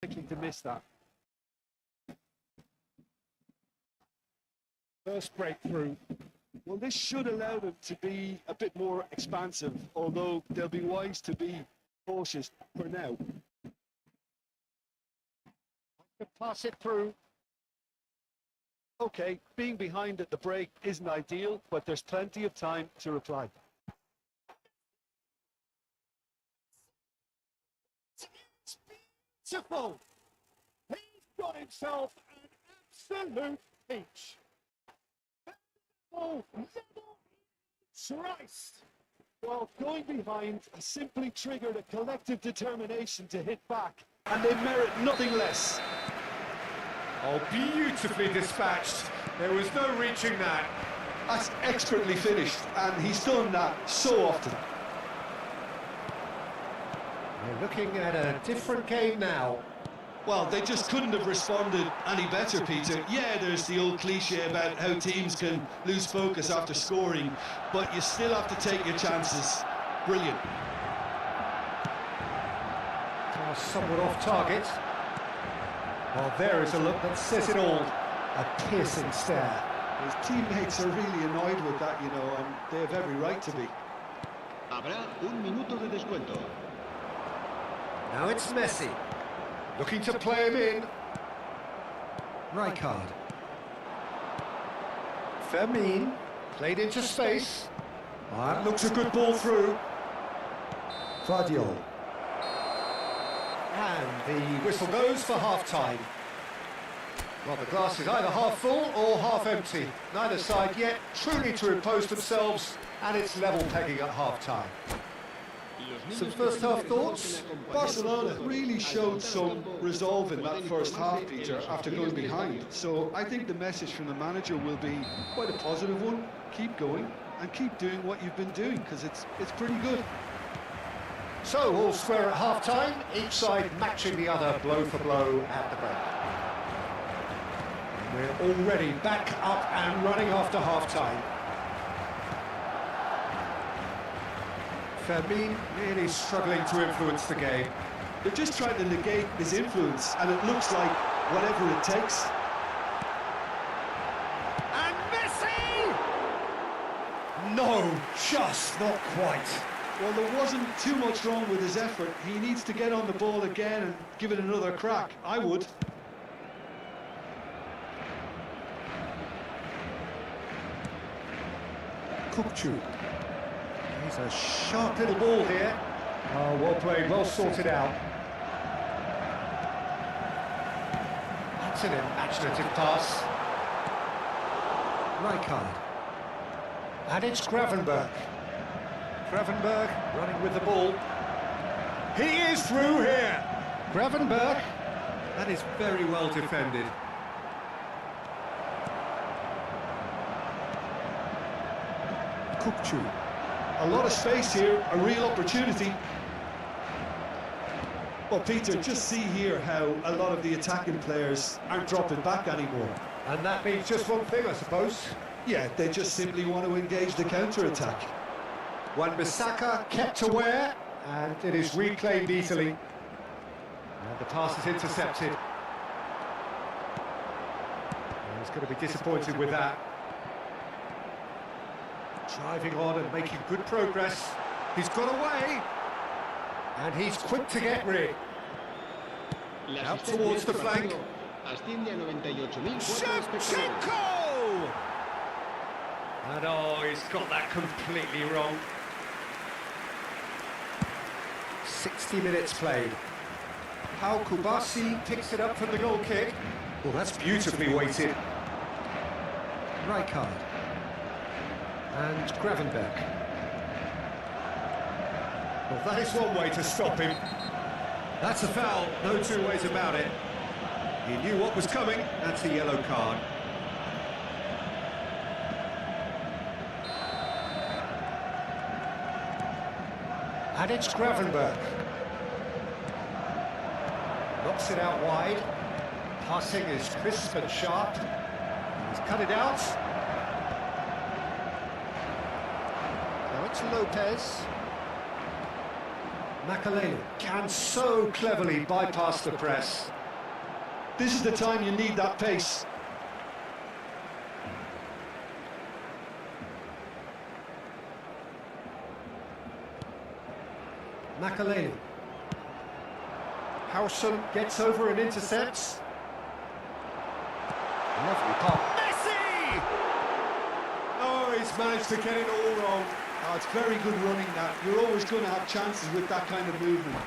Likely to miss that. First breakthrough. Well, this should allow them to be a bit more expansive, although they'll be wise to be cautious for now. To pass it through. Okay, being behind at the break isn't ideal, but there's plenty of time to reply. Beautiful! He's got himself an absolute peach. Oh, sliced! Well, going behind simply triggered a collective determination to hit back, and they merit nothing less. Oh, beautifully dispatched. There was no reaching that. That's expertly finished, and he's done that so often. We're looking at a different game now. Well, they just couldn't have responded any better, Peter. Yeah, there's the old cliche about how teams can lose focus after scoring, but you still have to take your chances. Brilliant. Somewhat off target. Well, there is a look that says it all. A piercing stare. His teammates are really annoyed with that, you know, and they have every right to be. Habrá un minuto de descuento. Now it's Messi. Looking to play him in. Rijkaard. Fermin. Played into space. That looks a good ball through. Vardiol. And the whistle goes for half-time. Well, the glass is either half full or half empty. Neither side yet truly to impose themselves, and it's level pegging at half-time. Some first-half thoughts? Barcelona really showed some resolve in that first half, Peter, after going behind. So I think the message from the manager will be quite a positive one. Keep going and keep doing what you've been doing, because it's pretty good. So, all square at half-time, each side matching the other blow for blow at the break. We're already back up and running after half-time. Fermin really struggling to influence the game. They're just trying to negate his influence, and it looks like whatever it takes. And Messi! No, just not quite. Well, there wasn't too much wrong with his effort. He needs to get on the ball again and give it another crack. I would. Kukçu. He's a sharp little ball here. Oh, well played, well sorted out. That's an imaginative pass. Rijkaard. And it's Gravenberch. Gravenberch running with the ball. He is through here. Gravenberch. That is very well defended. Kukçu. A lot of space here, a real opportunity. Well, Peter, just see here how a lot of the attacking players aren't dropping back anymore. And that means just one thing, I suppose. Yeah, they just simply want to engage the counter-attack. Wan-Bissaka kept aware, and it is reclaimed easily. And the pass is intercepted. And he's going to be disappointed with that. Driving on and making good progress. He's got away. And he's quick to get rid. Out towards the flank. Shevchenko! And oh, he's got that completely wrong. 60 minutes played. How Kubasi picks it up from the goal kick. Well, that's beautifully weighted. Rijkaard. And Gravenberch. Well, that is one way to stop him. That's a foul, no two ways about it. He knew what was coming, that's a yellow card. And it's Gravenberch. Knocks it out wide. Passing is crisp and sharp. He's cut it out. Now it's Lopez. Makalele can so cleverly bypass the press. This is the time you need that pace. Makalele. Howson gets over and intercepts. Lovely pop. Messi! Oh, he's managed to get it all wrong. Oh, it's very good running that. You're always going to have chances with that kind of movement.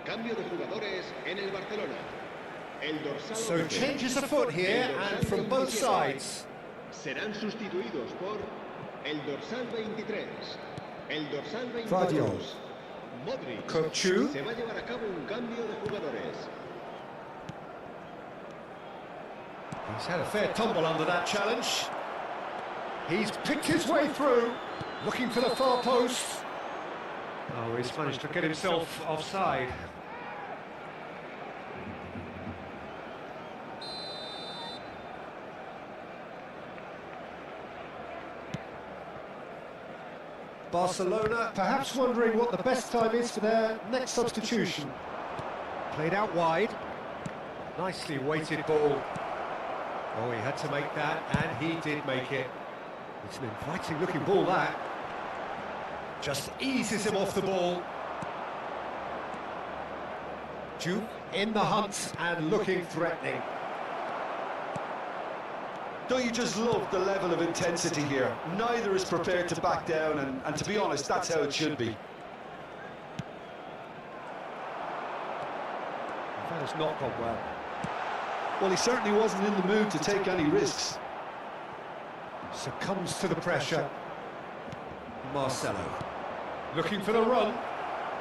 Cambio de jugadores en el Barcelona. El dorsal So 11, changes afoot here, el dorsal and from both 27, sides. serán sustituidos por el dorsal 23, el dorsal 22, Vadio. Modric. Kopchu. Se va a llevar a cabo un cambio de jugadores. He's had a fair tumble under that challenge. He's picked his way through, looking for the far post. Oh, he's managed to get himself offside. Barcelona perhaps wondering what the best time is for their next substitution. Played out wide. Nicely weighted ball. Oh, he had to make that, and he did make it. It's an inviting looking ball, that. Just eases him off the ball. Duke in the hunt and looking threatening. Don't you just love the level of intensity here? Neither is prepared to back down, and to be honest, that's how it should be. That has not gone well. Well, he certainly wasn't in the mood to take any risks. Succumbs to the pressure. Marcelo. Looking for the run.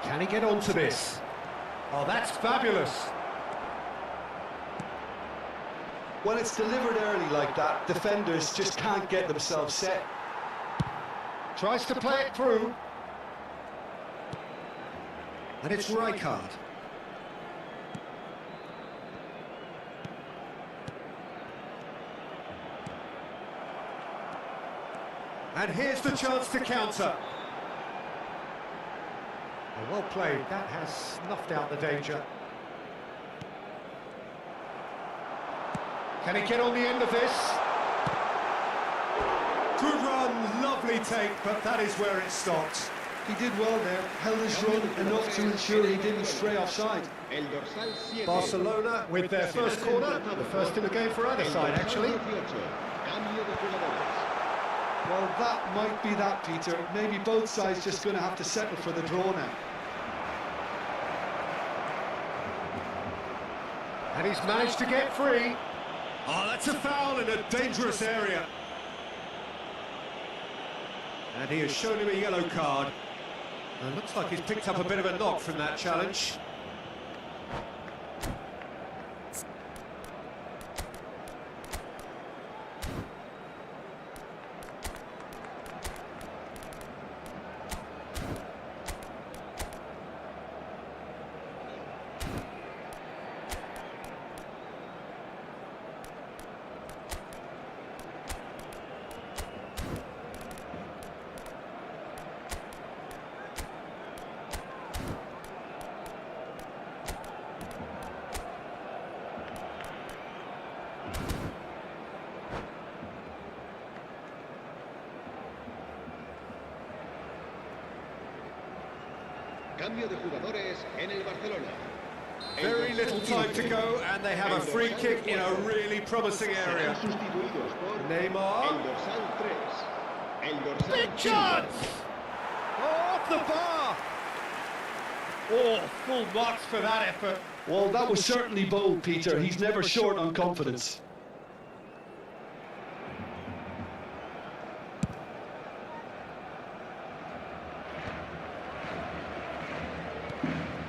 Can he get onto this? Oh, that's fabulous. When it's delivered early like that, defenders just can't get themselves set. Tries to play it through. And it's Rijkaard. And here's the chance to counter. Well played, that has snuffed out the danger. Can he get on the end of this? Good run, lovely take, but that is where it stopped. He did well there, held his run enough to ensure he didn't stray offside. El dorsal 7. Barcelona with their first corner, the first in the game for either side actually. Cambio de jugadores. Well, that might be that, Peter. Maybe both sides just going to have to settle for the draw now. And he's managed to get free. Oh, that's a foul in a dangerous area. And he has shown him a yellow card. And looks like he's picked up a bit of a knock from that challenge. Cambio de jugadores en el Barcelona. Very little time to go, and they have a free kick in a really promising area. Serán sustituidos por Neymar. el dorsal 3, El dorsal Big 5. chance! Off the bar! Oh, full marks for that effort. Well, that was certainly bold, Peter. He's never short on confidence.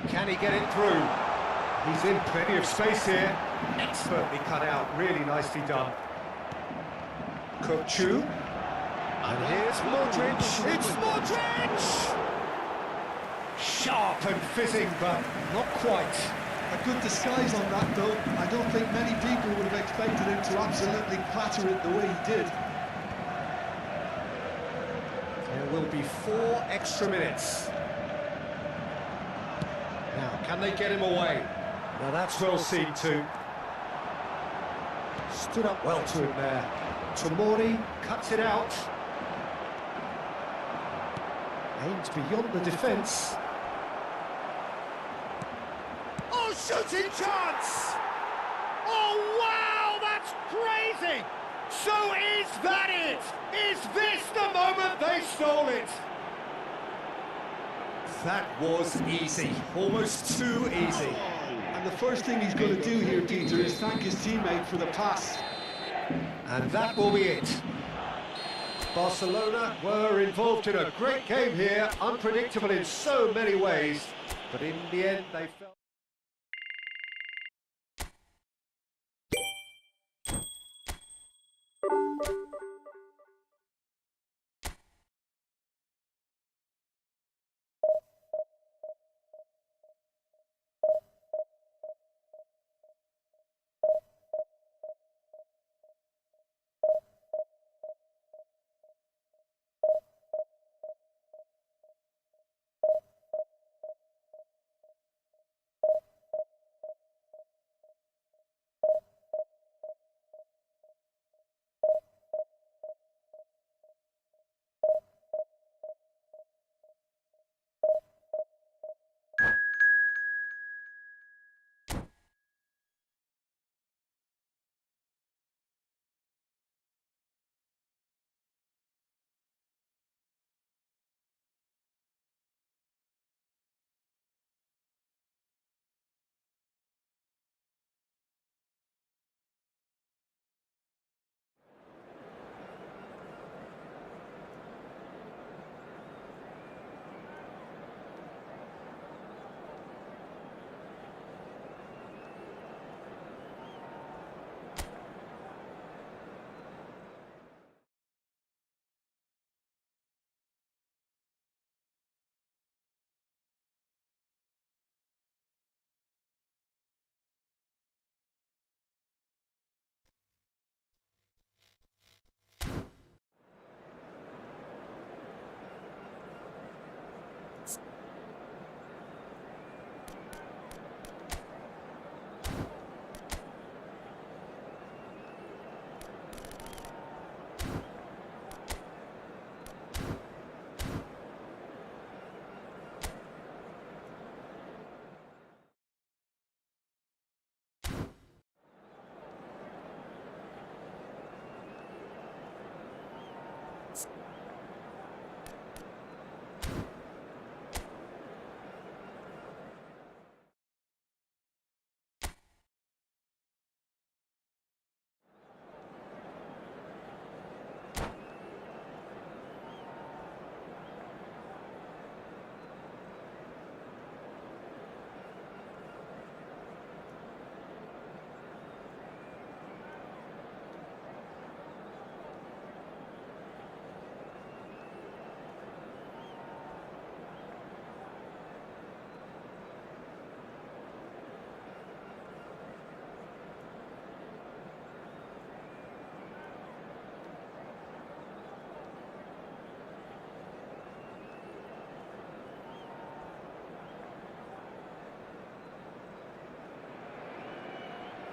Can he get it through? He's in plenty of space here. Expertly cut out, really nicely done. Kupchu. And here's Modric. It's Modric! Sharp and fizzing, but not quite. A good disguise on that, though. I don't think many people would have expected him to absolutely clatter it the way he did. There will be 4 extra minutes. Now, can they get him away? Now that's well seen too. Stood up well to him there. Tomori cuts it out. Aims beyond the defence. Oh, shooting chance! Oh, wow, that's crazy! So is that it? Is this the moment they stole it? That was easy, almost too easy. And the first thing he's going to do here, Peter, is thank his teammate for the pass. And that will be it. Barcelona were involved in a great game here, unpredictable in so many ways, but in the end they felt...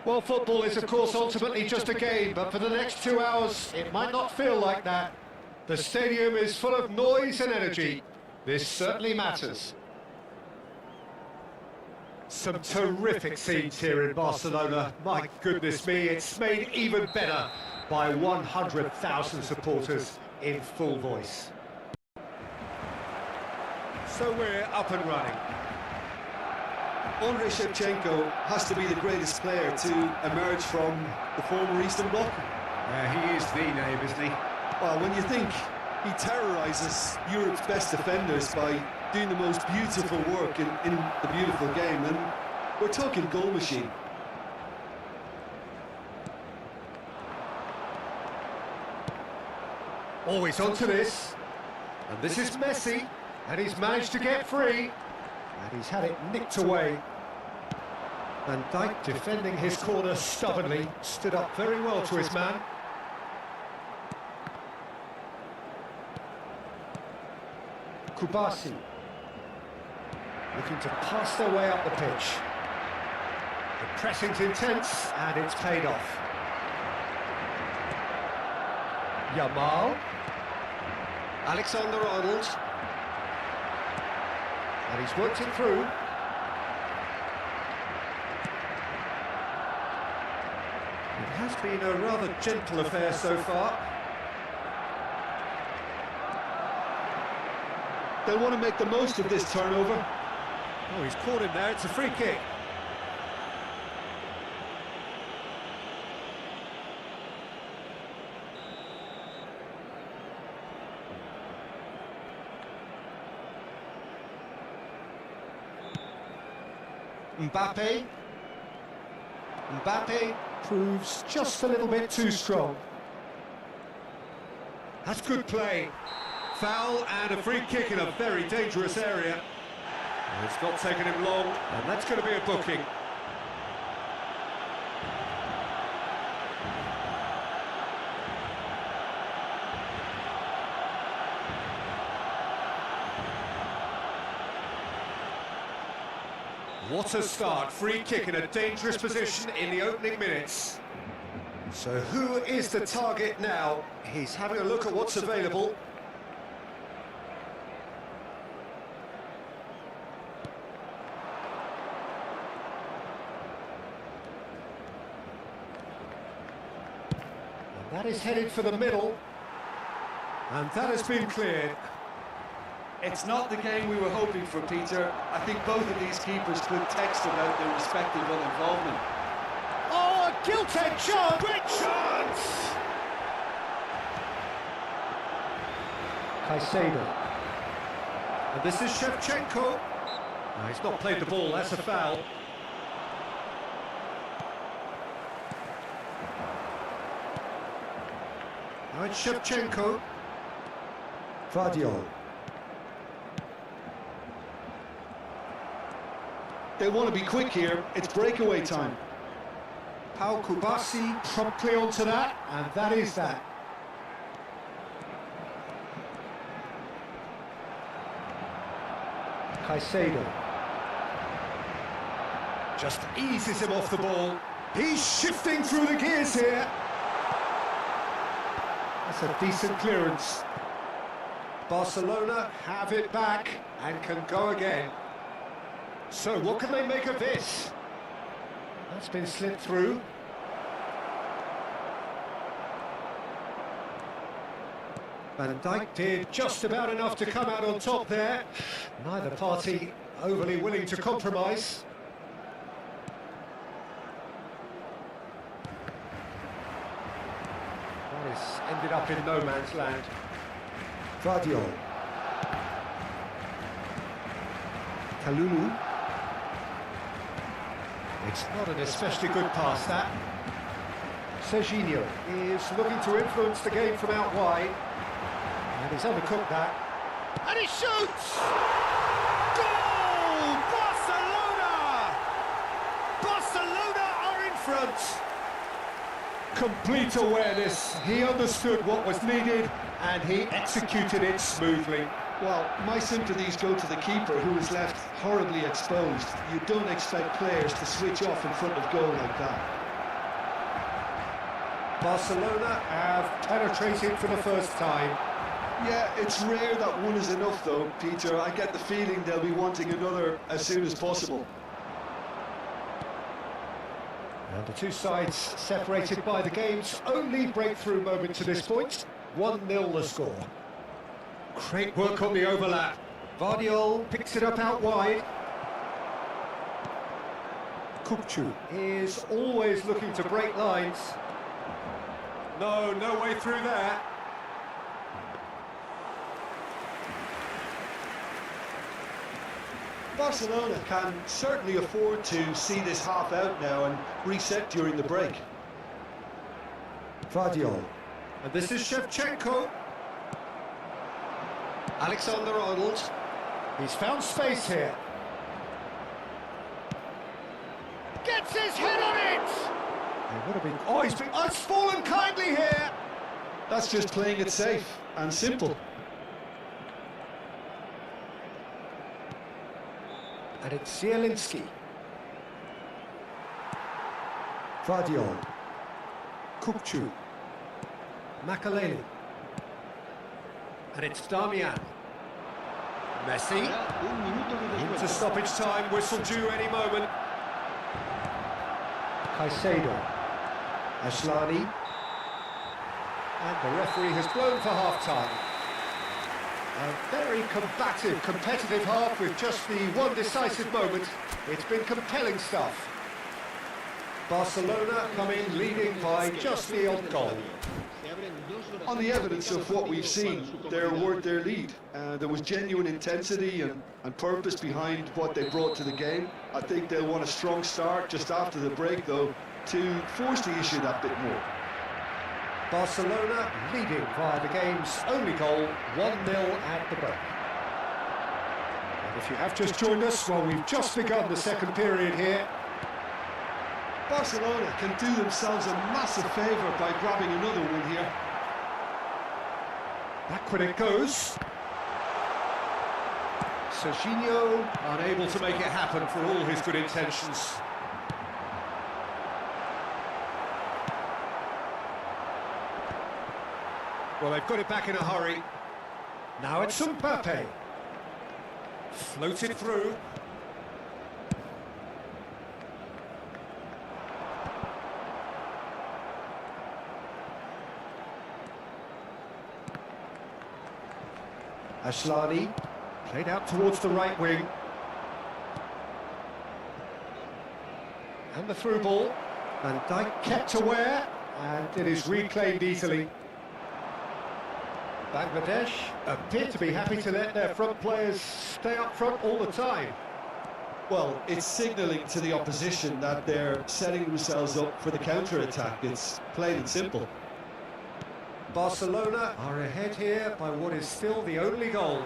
Well, football is, of course, ultimately just a game, but for the next 2 hours, it might not feel like that. The stadium is full of noise and energy. This certainly matters. Some terrific scenes here in Barcelona. My goodness me, it's made even better by 100,000 supporters in full voice. So we're up and running. Andrei Shevchenko has to be the greatest player to emerge from the former Eastern Bloc. Yeah, he is the name, isn't he? Well, when you think he terrorises Europe's best defenders by doing the most beautiful work in the beautiful game, then we're talking goal machine. Always onto this. And this is Messi. And he's managed to get free. And he's had it nicked away. Van Dijk defending his corner stubbornly. Stood up very well to his man. Kubasi. Looking to pass their way up the pitch. The pressing's intense, and it's paid off. Yamal. Alexander-Arnold. And he's worked it through. It has been a rather gentle affair so far. They'll want to make the most of this turnover. Oh, he's caught him there, it's a free kick. Mbappe proves just a little bit too strong. That's good play. Foul and a free kick in a very dangerous area. It's not taken him long, and that's going to be a booking. What a start, free kick in a dangerous position in the opening minutes. So who is the target now? He's having a look at what's available. And that is headed for the middle. And that has been cleared. It's not the game we were hoping for, Peter. I think both of these keepers could text about their respective involvement. Oh, a gilt-edged shot! Great chance! Caicedo. And this is Shevchenko. No, he's not played the ball, that's a foul. Now it's Shevchenko. Vadio. They want to be quick here. It's breakaway time. Pau Kubasi promptly onto that, and that is that. Caicedo. Just eases him off the ball. He's shifting through the gears here. That's a decent clearance. Barcelona have it back and can go again. So what can they make of this? That's been slipped through. Van Dijk did just about enough to come out on top there. Neither party overly willing to compromise. That has ended up in no man's land. Vadio. Kalulu. It's not an especially good pass, that. Serginho is looking to influence the game from out wide. And he's undercooked that. And he shoots! Goal! Barcelona! Barcelona are in front! Complete awareness. He understood what was needed and he executed it smoothly. Well, my sympathies go to the keeper, who was left horribly exposed. You don't expect players to switch off in front of goal like that. Barcelona have penetrated for the first time. Yeah, it's rare that one is enough though, Peter. I get the feeling they'll be wanting another as soon as possible. And the two sides separated by the game's only breakthrough moment to this point. 1-0 the score. Great work on the overlap. Vardiol picks it up out wide. Kukcu is always looking to break lines. No way through there. Barcelona can certainly afford to see this half out now and reset during the break. Vardiol. And this is Shevchenko. Alexander-Arnold. He's found space here. Gets his head on it! It would have been... Oh, it's fallen kindly here! That's just playing it safe and simple. And it's Zielinski. Vardiol. Kukcu. Makaleli. And it's Damian. Messi. Into stoppage time, whistle due any moment. Caicedo. Ashlani. And the referee has blown for half-time. A very combative, competitive half with just the one decisive moment. It's been compelling stuff. Barcelona come in leading by just the odd goal. On the evidence of what we've seen, they're worth their lead. There was genuine intensity and purpose behind what they brought to the game. I think they'll want a strong start just after the break, though, to force the issue that bit more. Barcelona leading via the game's only goal, 1-0 at the break. And if you have just joined us, well, we've just begun the second period here. Barcelona can do themselves a massive favour by grabbing another one here. Back when it goes. Serginho unable to make it happen for all his good intentions. Well, they've got it back in a hurry. Now it's Mbappe. Floated through. Ashlani played out towards the right wing. And the through ball. Van Dijk kept aware, and it is reclaimed easily. Bangladesh appear to be happy to let their front players stay up front all the time. Well, it's signalling to the opposition that they're setting themselves up for the counter-attack. It's plain and simple. Barcelona are ahead here by what is still the only goal.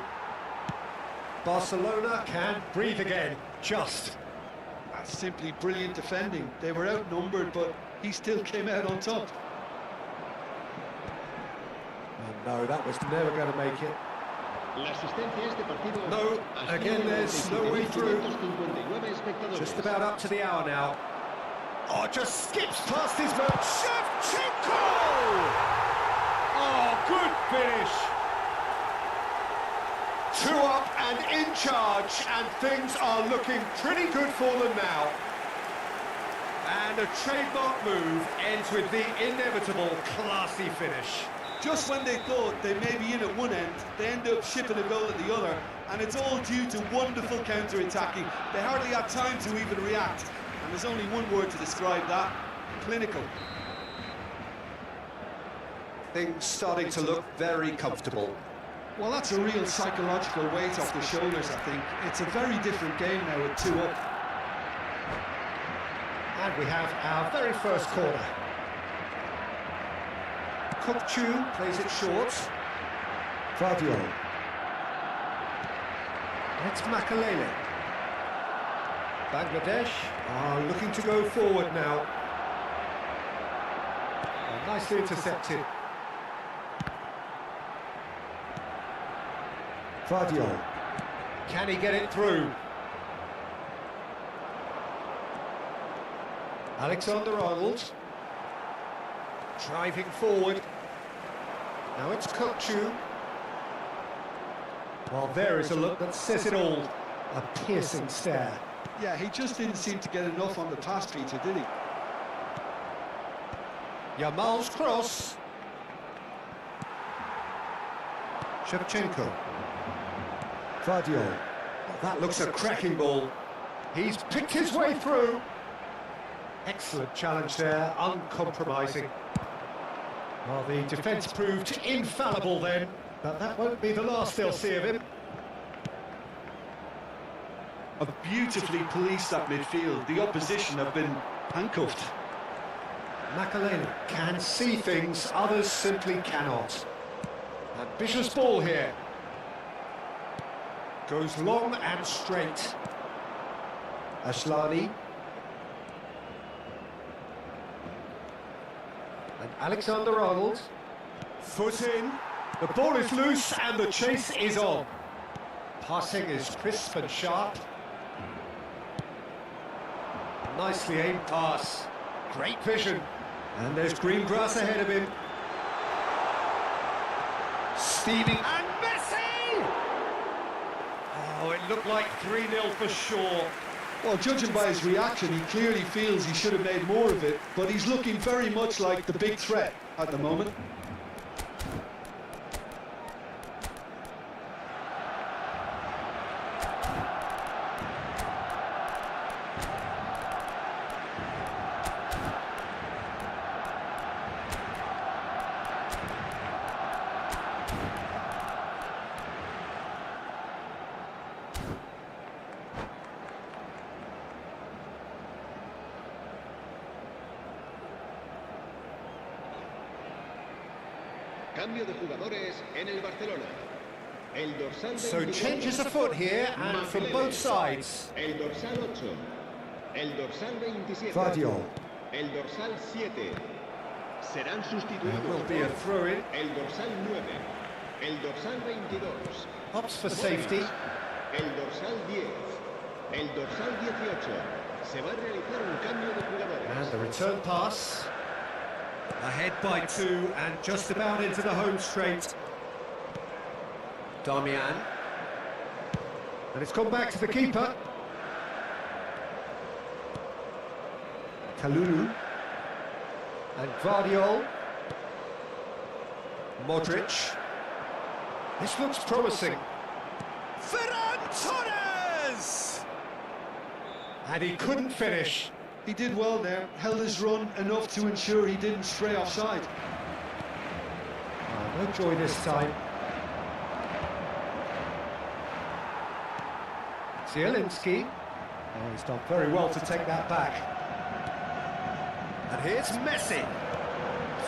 Barcelona can breathe again, just. That's simply brilliant defending. They were outnumbered, but he still came out on top. Oh no, that was never going to make it. No, again there's no way through. Just about up to the hour now. Oh, just skips past his man. Shevchenko! Oh, good finish. 2 up and in charge, and things are looking pretty good for them now. And a trademark move ends with the inevitable classy finish. Just when they thought they may be in at one end, they end up shipping a goal at the other, and it's all due to wonderful counter-attacking. They hardly had time to even react, and there's only one word to describe that: clinical. Things starting to look very comfortable. Well, that's a real psychological weight off the shoulders, I think. It's a very different game now with 2 up. And we have our very first corner. Kukcu plays it short. Vardiol. It's Makaleli. Bangladesh are looking to go forward now. Nicely intercepted. Vardiol. Can he get it through? Alexander-Arnold. Driving forward. Now it's Kukcu. Well, there is a look that says it all. A piercing stare. Yeah, he just didn't seem to get enough on the pass, Peter, did he? Yamal's cross. Shevchenko. Vardiol. Well, that looks a cracking ball. He's picked his way through. Excellent challenge there, uncompromising. Well, the defence proved infallible then, but that won't be the last they'll see of him. Have beautifully policed that midfield. The opposition have been handcuffed. Makalena can see things others simply cannot. Ambitious ball here. Goes long and straight. Ashlani. And Alexander-Arnold. Foot in. The ball is loose and the chase is on. Passing is crisp and sharp. Nicely aimed pass. Great vision. And there's green grass ahead of him. Steaming. And Messi! Oh, it looked like 3-0 for sure. Well, judging by his reaction, he clearly feels he should have made more of it, but he's looking very much like the big threat at the moment. Cambio de jugadores en el Barcelona. El dorsal So 24, changes afoot here and from both sides. El dorsal 8. El dorsal 27. Vardiol. El dorsal 7. Serán There sustituidos will be a por throw-in. el dorsal 9. El dorsal 22. Ups for safety. El dorsal 10. El dorsal 18. Se va a realizar un cambio de jugadores. And the return pass. Ahead by 2 and just about into the home straight. Damian. And it's gone back to the keeper. Kalulu. And Vardiol. Modric. This looks promising. Ferran Torres! And he couldn't finish. He did well there, held his run enough to ensure he didn't stray offside. Oh, no joy this time. Zielinski. Oh, he's done very well to take that back. And here's Messi.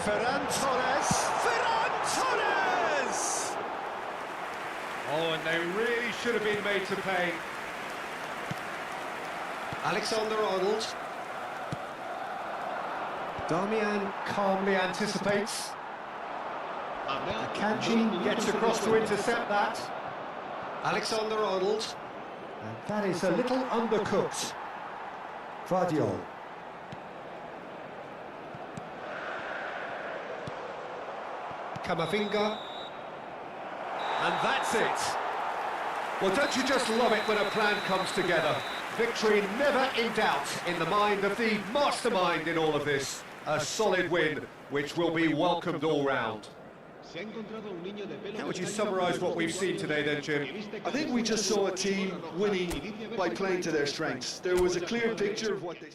Ferran Torres. Ferran Torres! Oh, and they really should have been made to pay. Alexander-Arnold. Damian calmly anticipates. Akanji gets across to intercept that. Alexander-Arnold. And that is a little undercooked. Vardiol. Camavinga. And that's it. Well, don't you just love it when a plan comes together? Victory never in doubt in the mind of the mastermind in all of this. A solid win, which will be welcomed all round. How would you summarise what we've seen today then, Jim? I think we just saw a team winning by playing to their strengths. There was a clear picture of what they...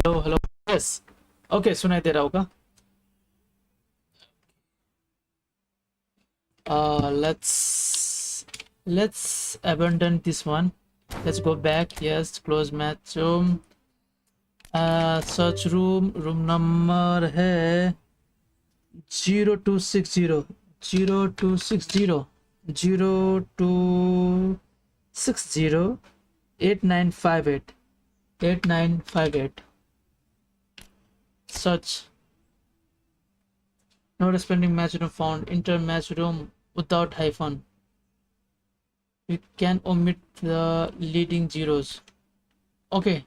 hello hello yes okay सुनाई दे रहा होगा let's abandon this one. Let's go back. Yes, close match room. Search room number है 0260 0260 0260 8958 8958. Search. No responding match room found. Enter match room without hyphen. You can omit the leading zeros. Okay.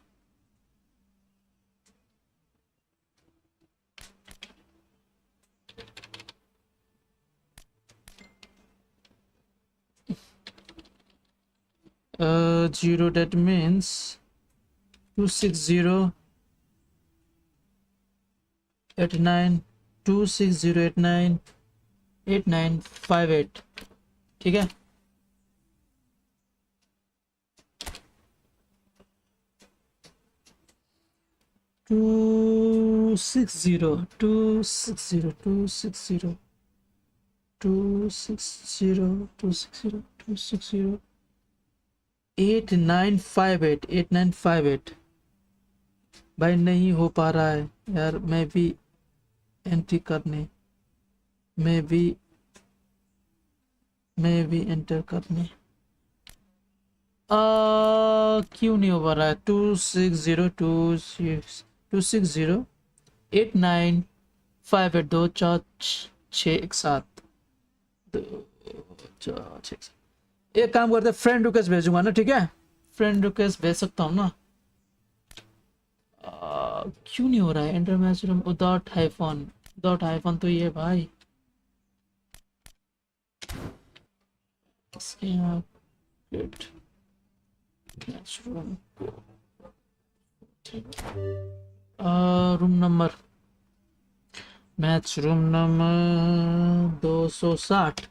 0 that means 260 89 260 89 8958 ठीक है 260 260 260 260 260 260 8958 8958 भाई नहीं हो पा रहा है यार मैं भी एंट्री करने मैं भी एंटर करने क्यों नहीं हो पा रहा है 260 260 8958 2 4 6 एक साथ 2 4 6 एक काम करते फ्रेंड रिक्वेस्ट भेजूंगा ना ठीक है फ्रेंड रिक्वेस्ट भेज सकता हूँ ना क्यों नहीं हो रहा है enter match room without hyphen तो ये भाई इसके यहाँ match room room number match room number 260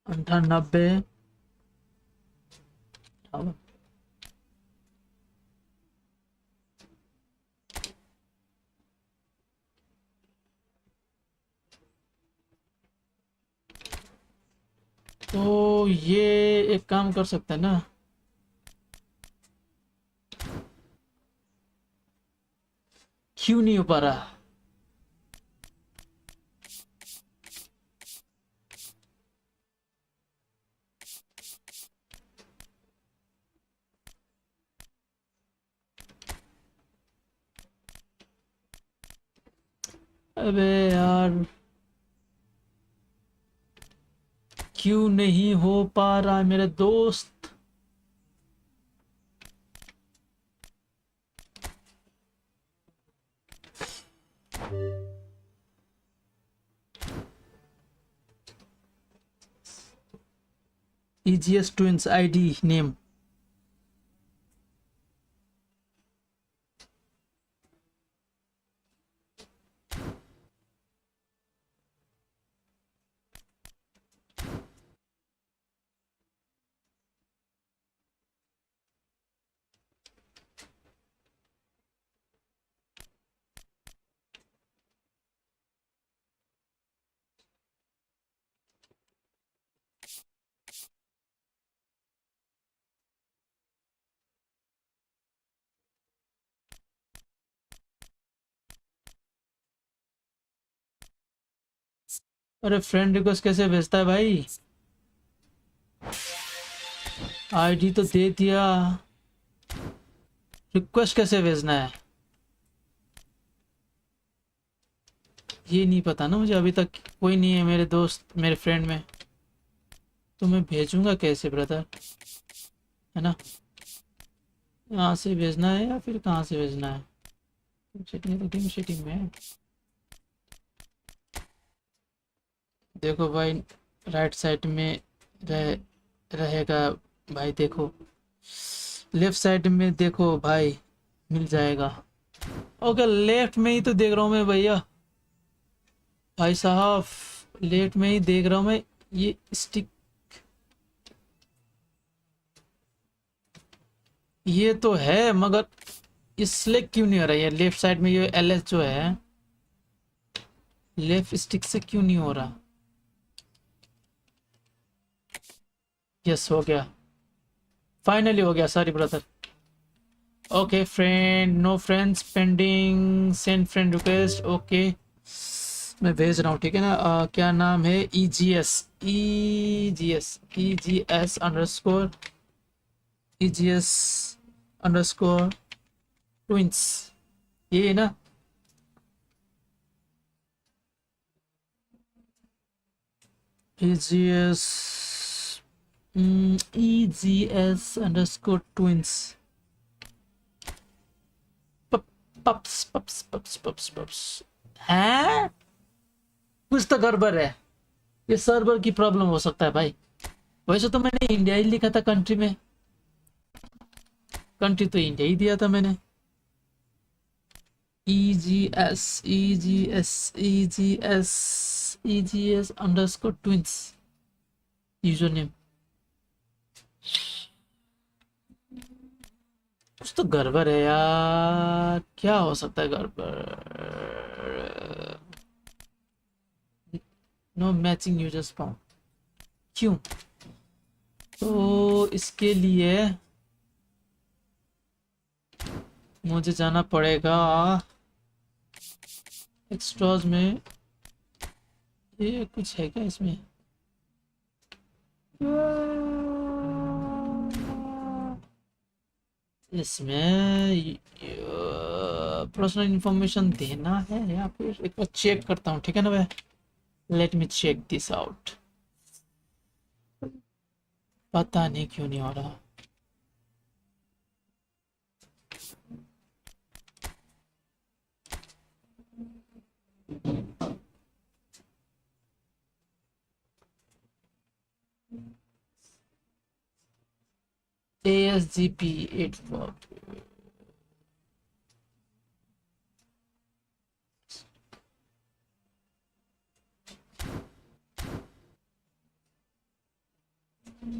98 तो ये एक काम कर सकते हैं ना क्यों नहीं हो पा रहा अबे यार क्यों नहीं हो पा रहा मेरे दोस्त EGS twins ID name अरे फ्रेंड रिक्वेस्ट कैसे भेजता है भाई आईडी तो दे दिया रिक्वेस्ट कैसे भेजना है ये नहीं पता ना मुझे अभी तक कोई नहीं है मेरे दोस्त मेरे फ्रेंड में तो मैं भेजूंगा कैसे ब्रदर है ना यहाँ से भेजना है या फिर कहाँ से भेजना है टीम सिटी में देखो भाई राइट साइड में रहेगा भाई देखो लेफ्ट साइड में देखो भाई मिल जाएगा ओके लेफ्ट में ही तो देख रहा हूँ मैं भैया भाई साहब लेफ्ट में ही देख रहा हूँ मैं ये स्टिक ये तो है मगर ये सिलेक्ट क्यों नहीं हो रहा है? लेफ्ट साइड में ये एल एस जो है लेफ्ट स्टिक से क्यों नहीं हो रहा? यस हो गया, फाइनली हो गया। Sorry brother. Okay friend, no friends pending, send friend request. Okay मैं भेज रहा हूँ, ठीक है ना। क्या नाम है? ई जी एस अंडरस्कोर ट्विंस, ये है ना। EGS EGS_twins। Pups pups pups pups pups हैं? कुछ तो गड़बड़ है, ये सर्वर की प्रॉब्लम हो सकता है भाई। वैसे तो मैंने इंडिया ही लिखा था कंट्री में, कंट्री तो इंडिया ही दिया था मैंने। EGS_twins user name. कुछ तो गड़बड़ है यार, क्या हो सकता है गड़बड़? नो मैचिंग यूजर्स फाउंड, क्यों? तो इसके लिए मुझे जाना पड़ेगा एक्स्ट्राज में। ये कुछ है क्या इसमें? इसमें पर्सनल इंफॉर्मेशन देना है या फिर एक बार चेक करता हूँ, ठीक है ना भाई। Let me check this out. पता नहीं क्यों नहीं हो रहा। ASGP 84।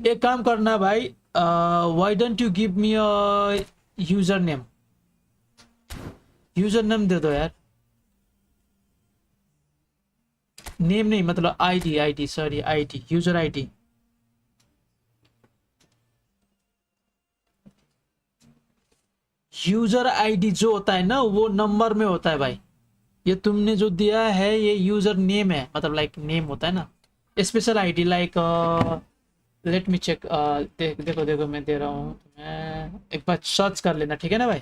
एक काम करना भाई, why don't you give me a user name? User name दे दो यार। नेम नहीं, मतलब ID, ID sorry, ID, user ID. User ID जो होता है ना वो नंबर में होता है भाई। ये तुमने जो दिया है ये यूजर नेम है, मतलब लाइक नेम होता है ना। Special ID like let me check. देखो देखो मैं दे रहा हूँ तुम्हें, एक बार सर्च कर लेना, ठीक है ना भाई।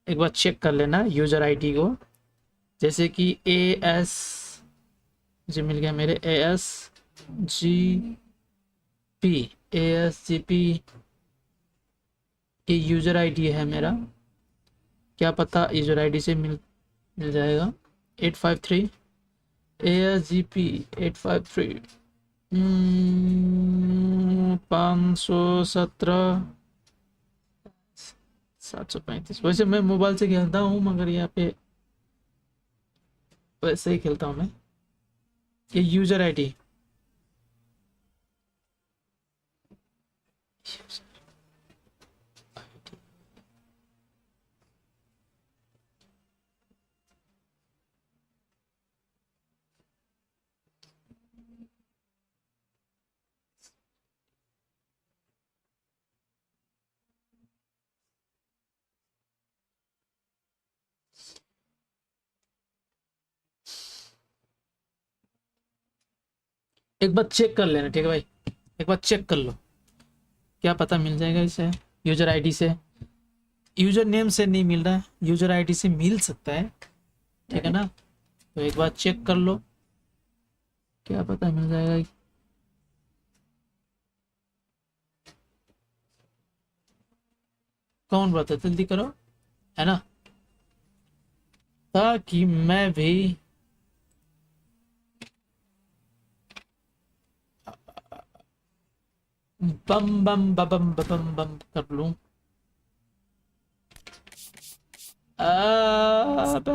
एक बार चेक कर लेना यूजर आईडी को। जैसे कि AS जी मिल गया मेरे, ASGP ये यूजर आईडी है मेरा। क्या पता यूजर आईडी से मिल जाएगा। 853 ASGP 853 517 735। वैसे मैं मोबाइल से खेलता हूँ मगर यहाँ पे वैसे ही खेलता हूँ मैं। ये यूजर आईडी एक बार चेक कर लेना, ठीक है भाई। एक बार चेक कर लो, क्या पता मिल जाएगा इसे यूजर आईडी से। यूजर नेम से नहीं मिल रहा है, यूजर आईडी से मिल सकता है, ठीक है ना। तो एक बार चेक कर लो, क्या पता मिल जाएगा। कौन बता, जल्दी करो, है ना, ताकि मैं भी बम बम बम बम बम कर लूं। बा, बा,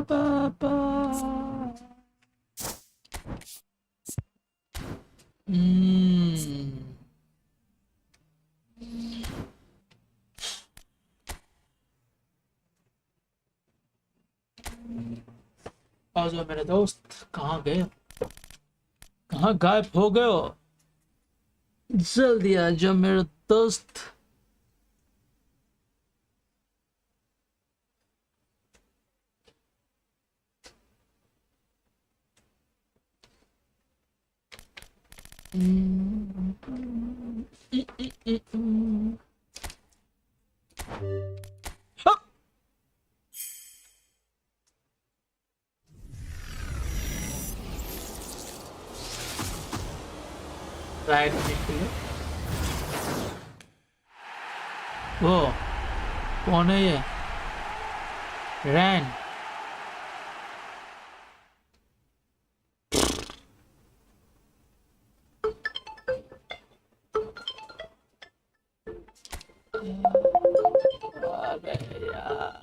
बा, बा। आ जाओ मेरे दोस्त, कहाँ गए, कहाँ गायब हो गए हो? जल्दी आ जाओ मेरे दोस्त। राइट निकले। वो कौन है ये? रैन। अरे यार,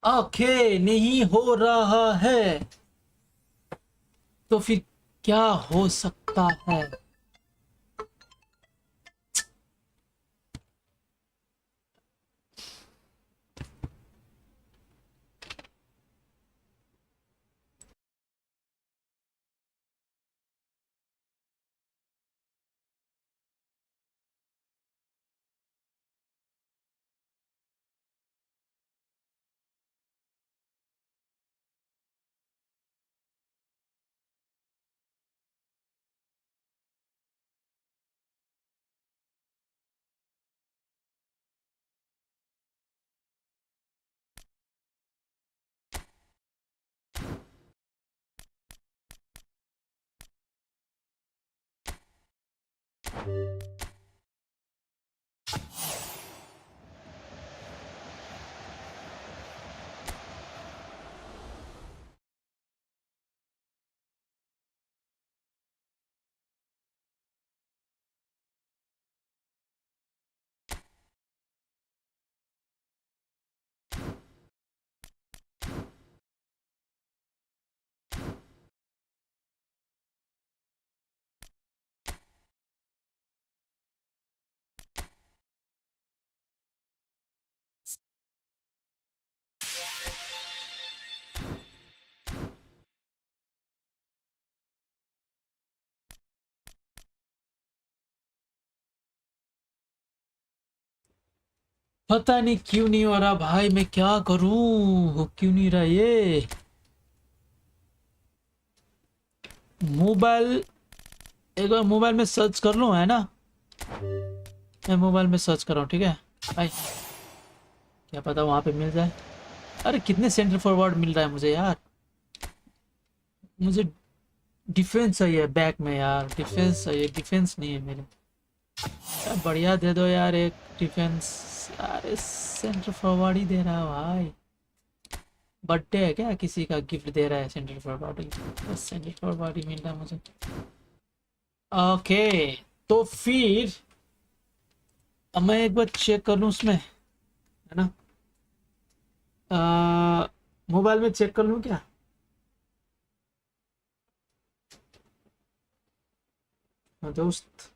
ओके नहीं हो रहा है तो फिर क्या हो सकता है? पता नहीं क्यों नहीं हो रहा भाई, मैं क्या करूं, हो क्यों नहीं रहा ये मोबाइल? एक बार मोबाइल में सर्च कर लूं, है ना? मैं मोबाइल में सर्च कर रहा हूँ, ठीक है भाई, क्या पता वहां पे मिल जाए। अरे कितने सेंटर फॉरवर्ड मिल रहा है मुझे यार, मुझे डिफेंस चाहिए बैक में यार, डिफेंस चाहिए, डिफेंस नहीं है मेरे यार, बढ़िया दे दो यार एक डिफेंस। अरे सेंटर फॉरवर्ड ही दे रहा है भाई, बर्थडे है क्या किसी का, गिफ्ट दे रहा है सेंटर फॉरवर्ड ही, बस सेंटर फॉरवर्ड ही मिल रहा है मुझे। ओके तो फिर अब मैं एक बार चेक कर लूँ उसमें, है ना? मोबाइल में चेक कर लूँ क्या? हाँ दोस्त,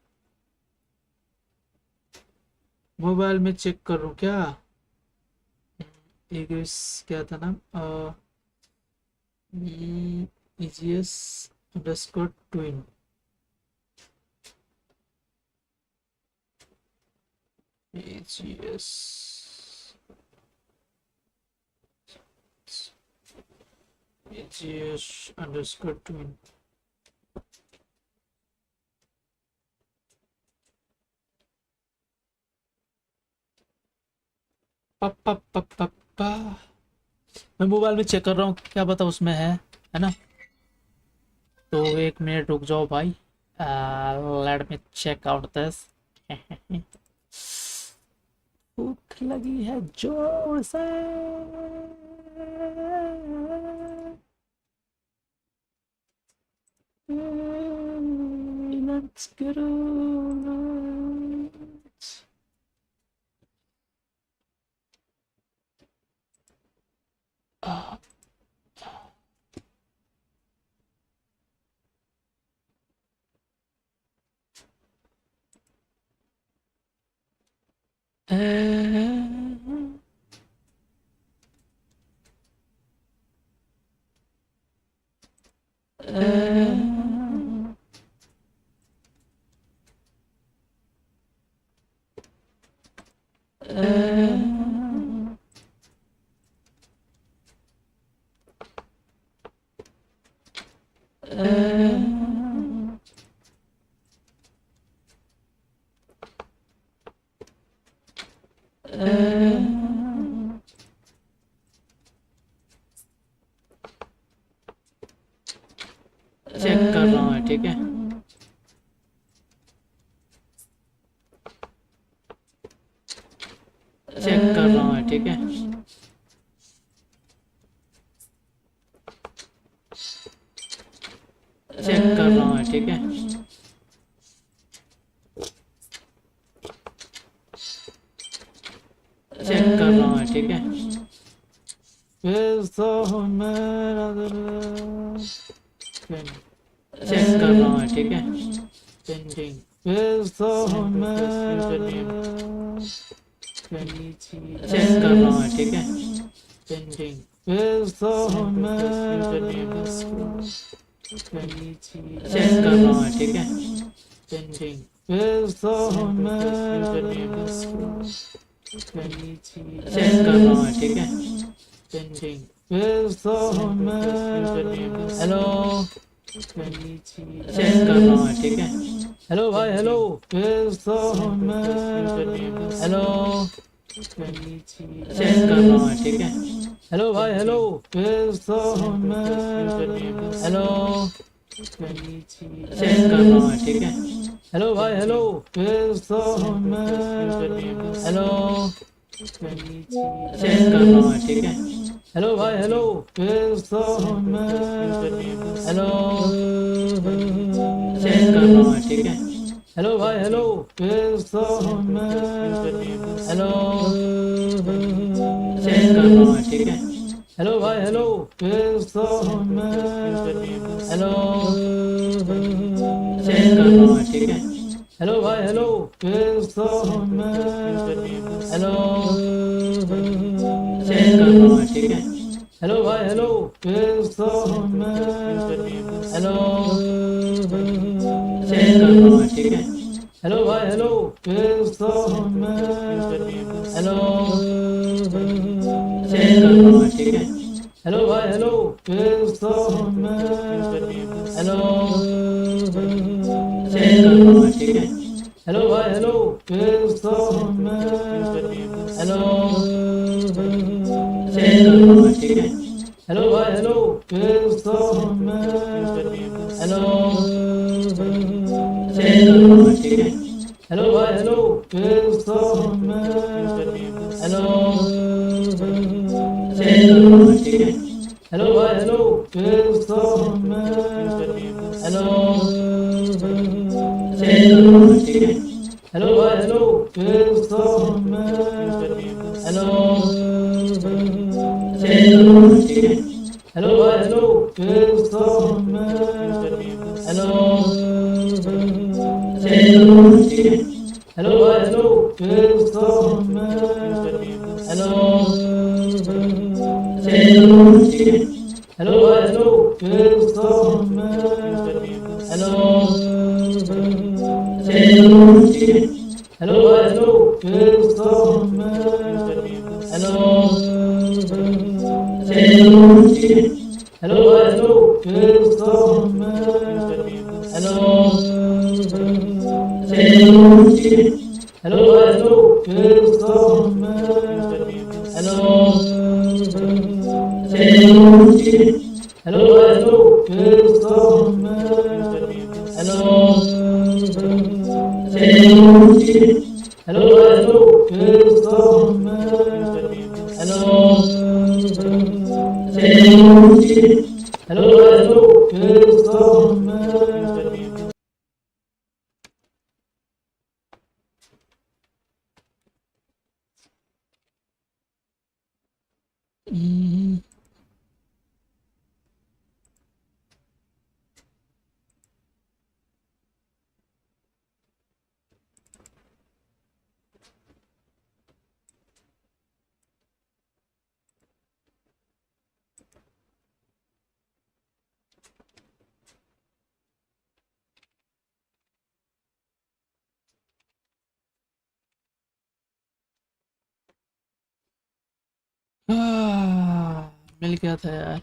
मोबाइल में चेक कर लूँ क्या? एक क्या था नाम, EGS underscore twin, EGS EGS underscore twin. पापा पापा पा, मैं मोबाइल में चेक कर रहा हूँ, क्या पता उसमें है ना? तो एक मिनट रुक जाओ भाई, let me check out this. भूख लगी है जोर से, लेट्स गो। चेक कर रहा हूँ, ठीक है। चेक कर रहा हूँ, ठीक है। चेक कर रहा हूँ, ठीक है। चेक कर रहा हूँ, ठीक है। चेक कर रहा हूँ, ठीक है। पेंडिंग चेक कर रहा हूँ, ठीक है। पेंडिंग चेक कर रहा हूँ, ठीक है। पेंडिंग चेक कर रहा हूँ, ठीक है। पेंडिंग हेलो चेक कर रहा हूँ, ठीक है। हेलो भाई, हेलो हेलो चेक कर रहा हूँ, ठीक है। हेलो भाई, हेलो हेलो चेक कर रहा हूँ, ठीक है। हेलो भाई, हेलो हेलो चेक कर रहा हूँ, ठीक है। हेलो भाई, हेलो हेलो चेक कर रहा हूँ, ठीक है। हेलो भाई, हेलो हेलो चेक कर रहा हूँ, ठीक है। हेलो भाई, हेलो हेलो चेक कर रहा हूँ, ठीक है। हेलो भाई, हेलो हेलो चेक कर रहा हूँ, ठीक है। हेलो भाई, हेलो हेलो चेक कर रहा हूँ, ठीक है। हेलो भाई, हेलो हेलो चेक कर रहा हूँ, ठीक है। हेलो भाई, हेलो हेलो चेक कर रहा हूँ, ठीक है। हेलो भाई, हेलो हेलो चेक कर रहा हूँ, ठीक है। हेलो भाई, हेलो हेलो चेक कर रहा हूँ, ठीक है। हेलो भाई, हेलो हेलो चेक कर रहा हूँ, ठीक है। हेलो भाई, हेलो हेलो चेक कर रहा हूँ, ठीक है। हेलो भाई, हेलो हेलो चेक कर रहा हूँ, ठीक है। हेलो भाई, हेलो हेलो चेक कर रहा हूँ, ठीक है। हेलो भाई, हेलो हेलो चेक कर रहा हूँ, ठीक है। हेलो भाई, हेलो हेलो चेक कर रहा हूँ, ठीक है। हेलो भाई, हेलो हेलो चेक कर रहा हूँ, ठीक है। हेलो भाई, हेलो हेलो चेक कर रहा हूँ, ठीक है। हेलो भाई, हेलो हेलो चेक कर रहा हूँ, ठीक है। हेलो भाई, हेलो हेलो चेक कर रहा हूँ, ठीक है। हेलो भाई, हेलो हेलो चेक कर रहा हूँ, ठीक है। हेलो भाई, हेलो मिल गया था यार.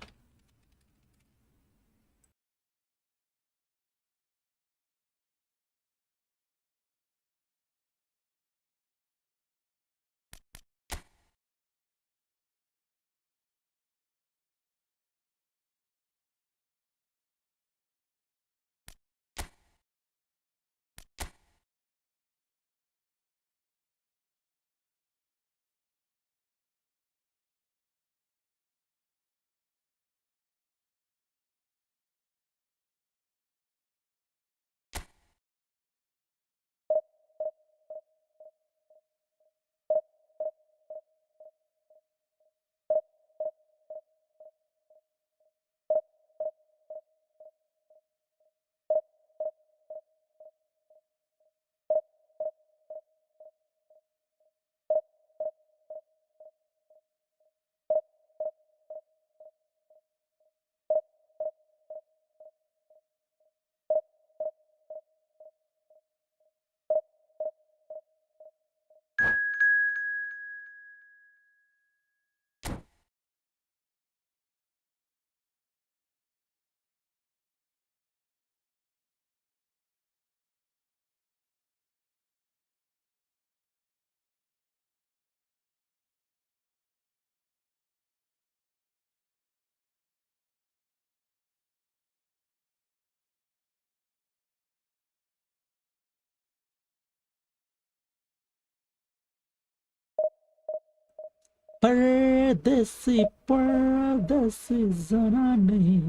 परदेसी परदेसी जाना नहीं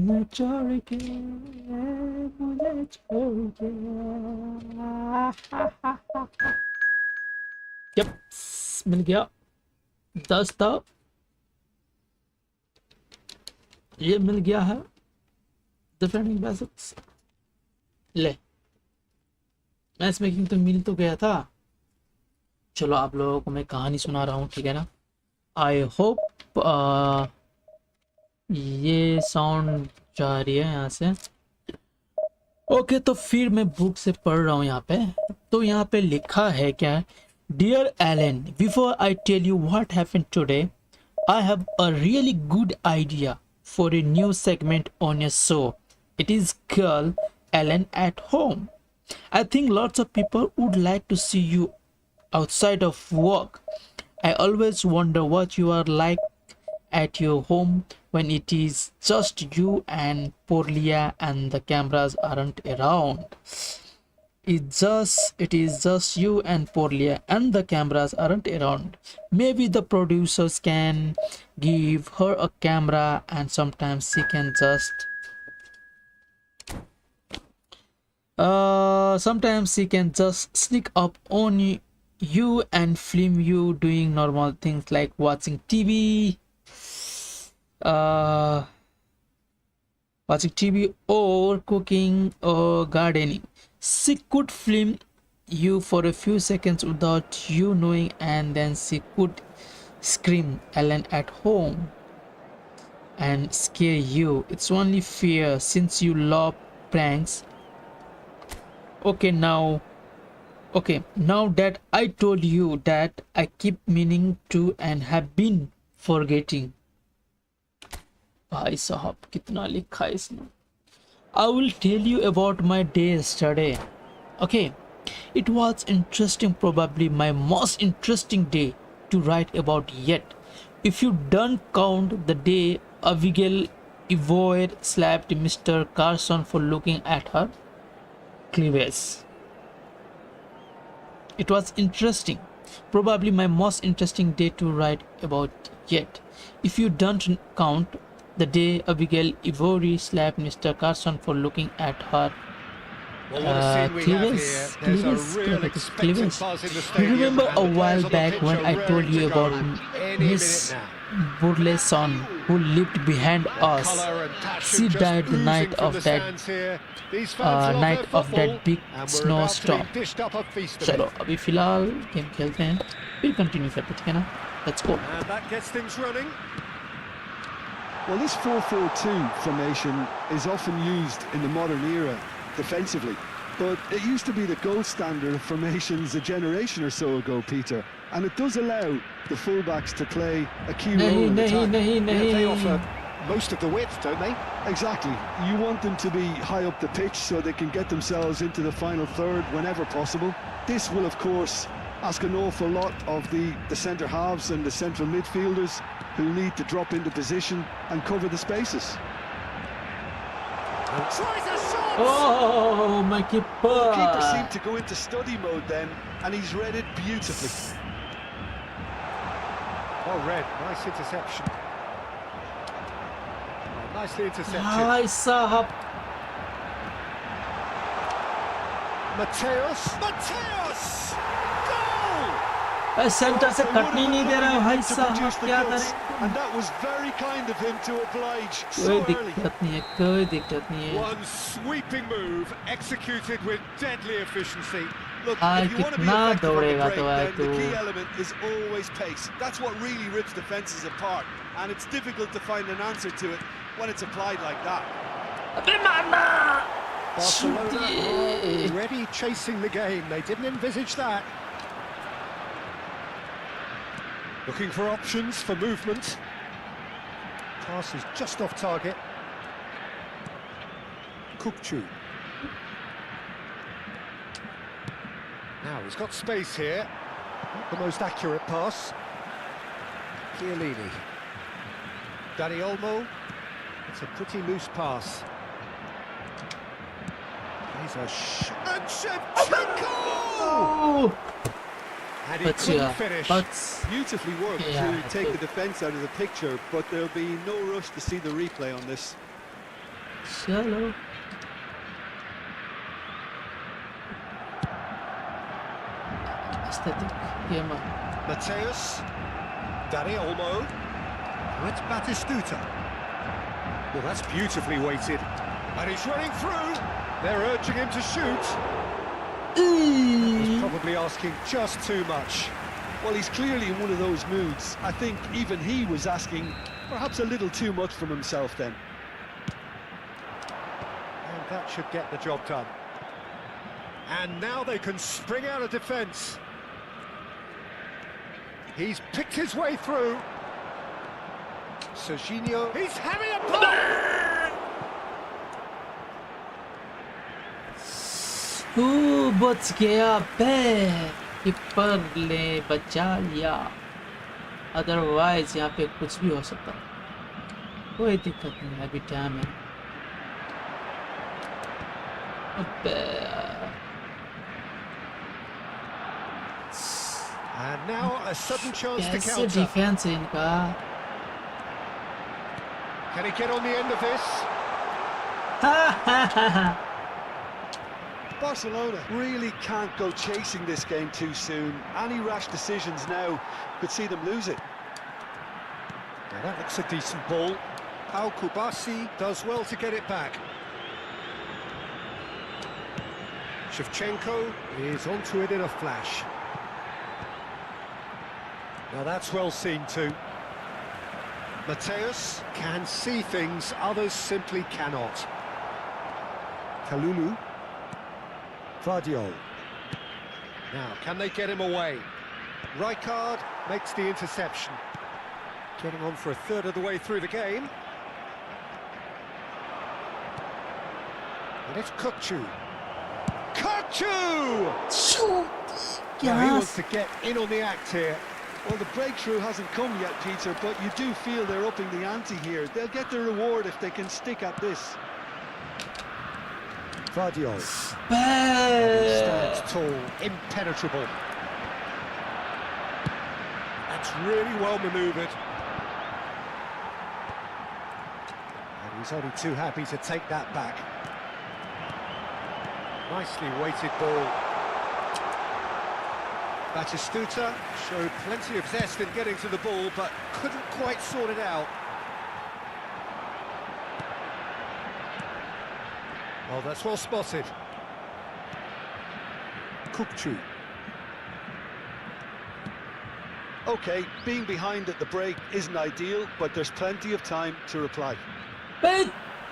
मैं छोड़ के मुझे छोड़ के. यप मिल गया 10 था. ये मिल गया है डिफेंडिंग बेसिक्स. ले मैच मेकिंग तो मिल तो गया था. चलो आप लोगों को मैं कहानी सुना रहा हूँ, ठीक है ना. आई होप ये साउंड जा रही है यहाँ से. ओके तो फिर मैं बुक से पढ़ रहा हूँ यहाँ पे. तो यहाँ पे लिखा है क्या, dear Ellen, before I tell you what happened today, I have a really good idea for a new segment on your show. It is called Ellen at home. I think lots of people would like to see you outside of work. I always wonder what you are like at your home when it is just you and Porlia and the cameras aren't around. It is just you and Porlia and the cameras aren't around. Maybe the producers can give her a camera and sometimes she can just sometimes he can just sneak up on you and film you doing normal things like watching TV, or cooking or gardening. She could film you for a few seconds without you knowing, and then she could scream Ellen at home and scare you. It's only fair since you love pranks. Okay, now that I told you that, I keep meaning to and have been forgetting. भाई साहब कितना लिखा है इसने. I will tell you about my day yesterday. Okay, it was interesting, probably my most interesting day to write about yet. If you don't count the day Abigail Evoyer slapped Mr. Carson for looking at her cleavage. It was interesting, probably my most interesting day to write about yet. If you don't count the day Abigail Ivory slapped Mr. Carson for looking at her Well, what a scene we have here. There's a real expectant buzz in the stadium. You remember and a the while players on the back pitch when are I told raring you to go about any Miss minute now. Burleson who lived behind us? Colour and passion She just died the oozing night from of the that stands here. These fans love night their of that football, big and we're about to snowstorm. be dished up a feast of चलो it. अभी फिलहाल game खेलते हैं, फिर continue करते हैं, ठीक है ना. Let's go. And that gets things running. Well, this 4-4-2 formation is often used in the modern era defensively. but it used to be the gold standard of formations a generation or so ago, Peter. And it does allow the fullbacks to play a key role नहीं in नहीं attack. नहीं They नहीं offer most of the width, don't they? Exactly. You want them to be high up the pitch so they can get themselves into the final third whenever possible. This will, of course, ask an awful lot of the centre halves and the central midfielders who need to drop into position and cover the spaces. Tries a shot! Oh, my The keeper seemed keeper. to go into study mode then, and he's read it beautifully. Well read, nice interception. Oh, nicely intercepted. भाई साहब Mateus! Goal! भाई centre से They कटने would नहीं have दे रहा allowed भाई him to साहब produce the क्या goods, करें and that was very kind of him to oblige कोई so early. दिक्कत नहीं है कोई दिक्कत नहीं है One sweeping move, executed with deadly efficiency. Look, भाई if you want to be कितना effective on the दौड़ेगा break, तो भाई then the तू key element is always pace. That's what really rips defences apart, and it's difficult to find an answer to it when it's applied like that. अबे मारना Barcelona ये already chasing the game. They didn't envisage that. Looking for options for movement. Pass is just off target. Kukçu. Now he's got space here. Not the most accurate pass. Chiellini. Dani Olmo. It's a pretty loose pass. He's a and Shevchenko! Oh, And he but couldn't yeah finish. but Beautifully worked Yeah, to take it- the defence out of the picture, but there'll be no rush to see the replay on this. चलो aesthetic game Mateus, Dani Olmo, it's Batistuta. Well, that's beautifully weighted. And he's running through. They're urging him to shoot. He's probably asking just too much. Well, he's clearly in one of those moods. I think even he was asking perhaps a little too much from himself then. And that should get the job done. And now they can spring out of defence. He's picked his way through. Serginho, he's having a block! बच गया बे keeper ने बचा लिया otherwise यहाँ पे कुछ भी हो सकता है कोई दिक्कत नहीं है अभी टाइम है अबे And now a sudden chance to कैसे counter. डिफेंस है इनका Can he get on the end of this? Barcelona really can't go chasing this game too soon. Any rash decisions now could see them lose it. Now that looks a decent ball. Al Kubasi does well to get it back. Shevchenko is onto it in a flash. Now that's well seen too. Mateus can see things others simply cannot. Kalulu. Vardiol. Now, can they get him away? Rijkaard makes the interception. Getting on for a third of the way through the game. And it's Kukçu. Kukçu! Well, he wants to get in on the act here. Well, the breakthrough hasn't come yet, Peter, but you do feel they're upping the ante here. They'll get their reward if they can stick at this. Vardiol. Stands tall, impenetrable. That's really well manoeuvred. And he's only too happy to take that back. Nicely weighted ball. Batistuta showed plenty of zest in getting to the ball, but couldn't quite sort it out. Oh, that's well spotted. Kukçu. OK, being behind at the break isn't ideal, but there's plenty of time to reply. बे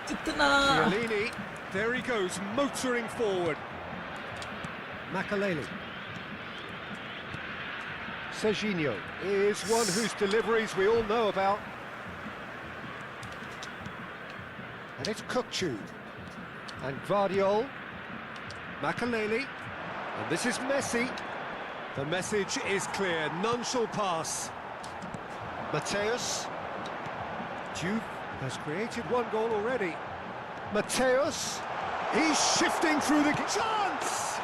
कितना Chiellini, there he goes, motoring forward. Makaleli. Serginho is one whose deliveries we all know about. And it's Kukçu. And Gvardiol. Makaleli. And this is Messi. The message is clear, none shall pass. Mateus. Juve has created one goal already. Mateus. He's shifting through the chance.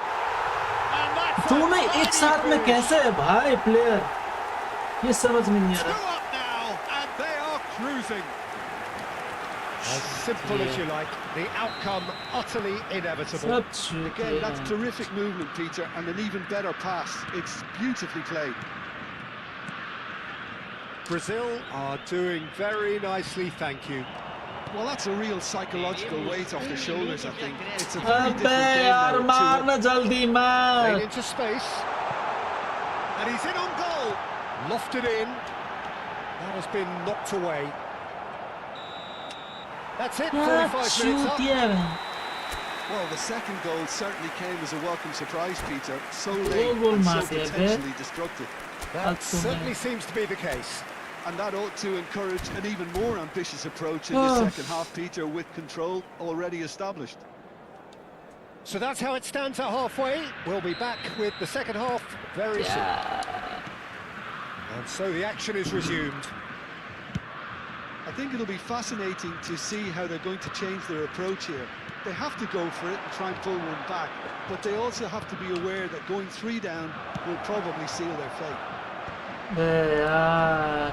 And that's दोनों एक साथ में कैसे है भाई player, ये समझ में नहीं आ two रहा. up now, and they are cruising. As simple as you like, the outcome utterly inevitable. सब चूतिया Again, that's हैं. terrific movement, Peter, and an even better pass. It's beautifully played. Brazil are doing very nicely, thank you. Well, that's a real psychological weight off the shoulders, I think. It's a very अबे different game यार now. मारना जल्दी Played मार. into space. And he's in on goal. Lofted in. That has been knocked away. That's it, क्या 45 minutes up. चूतिया है. Well, the second goal certainly came as a welcome surprise, Peter. So Two late goal and so मार दिया बे. potentially destructive. That That's certainly seems to be the case. And that ought to encourage an even more ambitious approach in the Oh. second half, Peter, with control already established. So that's how it stands at halfway. We'll be back with the second half very soon. And so the action is resumed. I think it'll be fascinating to see how they're going to change their approach here. They have to go for it and try and pull one back, but they also have to be aware that going 3 down will probably seal their fate. बे यार.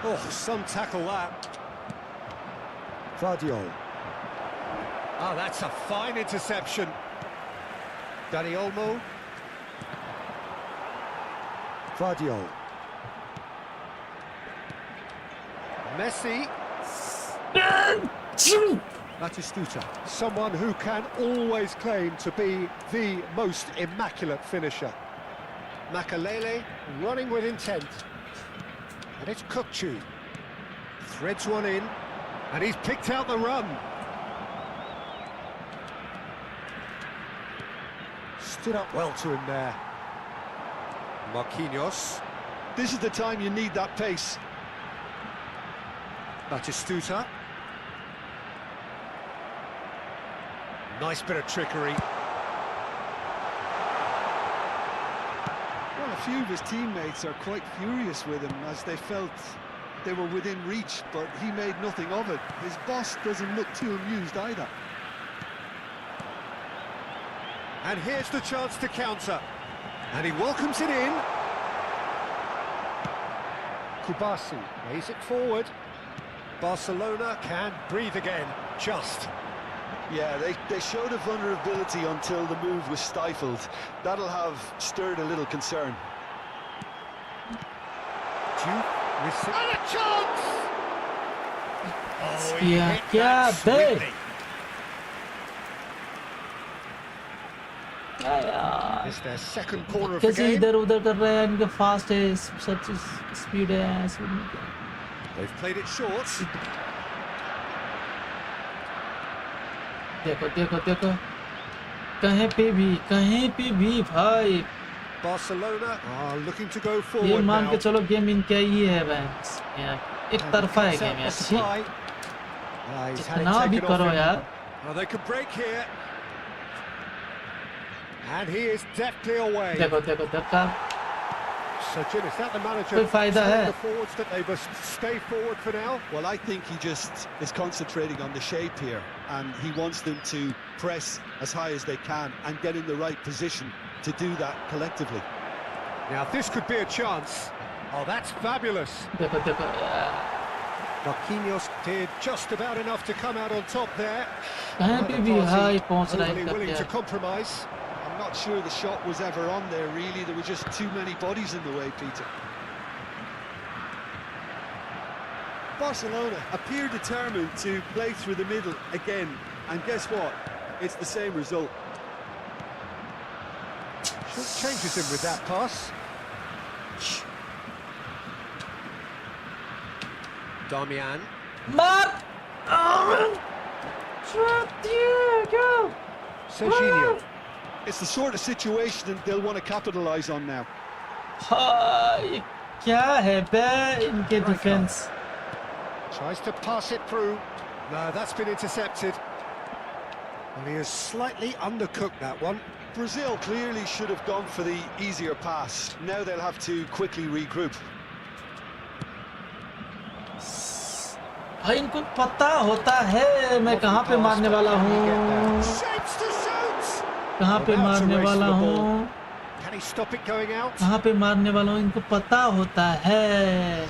Oh, some tackle that. Gvardiol. Oh, that's a fine interception. Dani Olmo. Gvardiol. Messi. Batistuta. Someone who can always claim to be the most immaculate finisher. Makaleli running with intent. And it's Kukçu. Threads one in. And he's picked out the run. Stood up well to him there. Marquinhos. This is the time you need that pace. Batistuta. Nice bit of trickery. Well, a few of his teammates are quite furious with him as they felt they were within reach, but he made nothing of it. His boss doesn't look too amused either. And here's the chance to counter. And he welcomes it in. Kubasi lays it forward. Barcelona can breathe again, just. Yeah, they showed a vulnerability until the move was stifled. That'll have stirred a little concern. And a chance! Oh, he Yeah, hit yeah, that babe. sweetly. क्या यार. It's their second corner of the कैसे game. इधर उधर कर रहे हैं, इनके fast है, सच स्पीड है, They've played it short. देखो देखो देखो, कहीं पे भी भाई. Barcelona are looking to go ये forward मान now. के चलो गेम इनका ही है बस यार, एक तरफा है Cuts out गेम the यार. supply. He's had it इतना भी taken off करो him. यार. Oh, they could break here. And he is deftly away. देखो देखो देखो. So, Jim, is that the manager कोई फायदा telling है? the forwards that they must stay forward for now? Well, I think he just is concentrating on the shape here, and he wants them to press as high as they can and get in the right position to do that collectively. Now, this could be a chance. Oh, that's fabulous. देखो देखो यार. Marquinhos did just about enough to come out on top there. कहीं पे भी high पहुंच रहा है Overly इनका willing to player. compromise. I'm not sure the shot was ever on there, really. There were just too many bodies in the way, Peter. Barcelona appear determined to play through the middle again, and guess what? It's the same result. Changes him with that pass. Damian. मार. Go. Serginho. It's the sort of situation that they'll want to capitalise on now. हाँ, ये क्या है बे इनके defence? Tries to pass it through. No, that's been intercepted. Well, he has slightly undercooked that one. Brazil clearly should have gone for the easier pass. Now they'll have to quickly regroup. भाई इनको पता होता है मैं कहाँ पे मारने वाला हूँ, Shapes to shoot. कहाँ पे मारने वाला हूँ, Can he stop it going out? कहाँ पे मारने वाला हूँ, इनको पता होता है।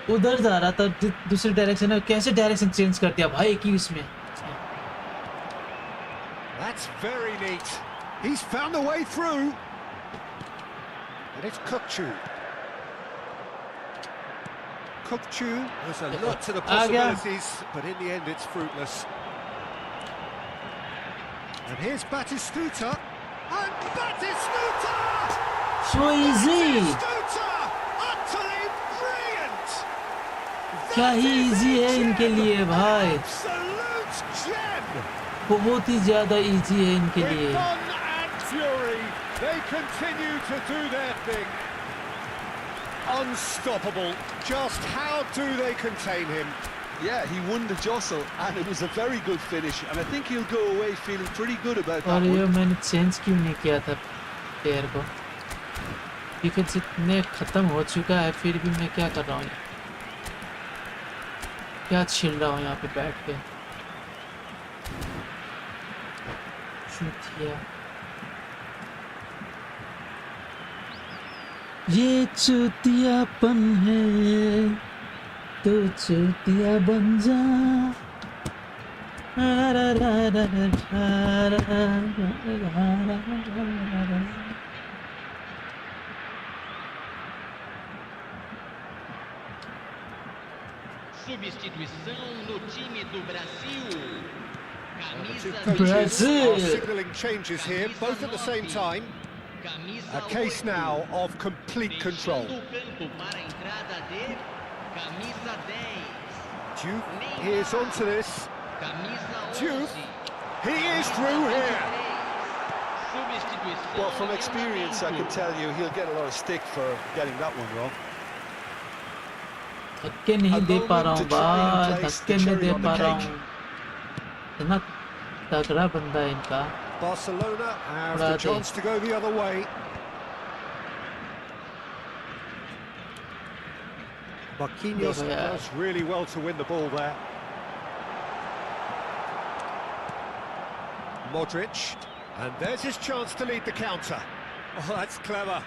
उधर जा रहा था दूसरी डायरेक्शन में, कैसे डायरेक्शन चेंज कर दिया भाई कि इसमें। That's very neat. He's found a way through. And it's Kukchu. Kukchu, there's a lot to the possibilities, but in the end it's fruitless. And here's Batistuta. And Batistuta! So easy. Batistuta! Utterly brilliant! क्या ही easy है इनके लिए भाई, Absolute gem! बहुत ही ज्यादा easy है इनके With लिए। fun and fury, they continue to do their thing. Unstoppable. Just how do they contain him? Yeah, he won the jostle, and it was a very good finish. And I think he'll go away feeling pretty good about that और ये one. मैंने change क्यों नहीं किया था player को? Wicket इतने खत्म हो चुका है फिर भी मैं क्या कर रहा हूँ, क्या छिल रहा हूँ यहाँ पे बैठ के। चूतिया, ये चूतियापन है तो चूतिया बन जा। Substituição no time do Brasil. The two Camisa coaches Brazil. are signalling changes here, both at the same time. Camisa A case 8. now of complete control. Fechando o campo para a entrada de camisa 10. Duke is onto this. Camisa Duke. 11. He is through here. Substituição. Well, from experience, I can tell you he'll get a lot of stick for getting that one wrong. धक्के नहीं दे पा रहा हूँ भाई, धक्के नहीं दे पा रहा हूँ। इतना तगड़ा बंदा है इनका। Barcelona have the chance to go the other way. Marquinhos does really well to win the ball there. Modric, and there's his chance to lead the counter. Oh, that's clever.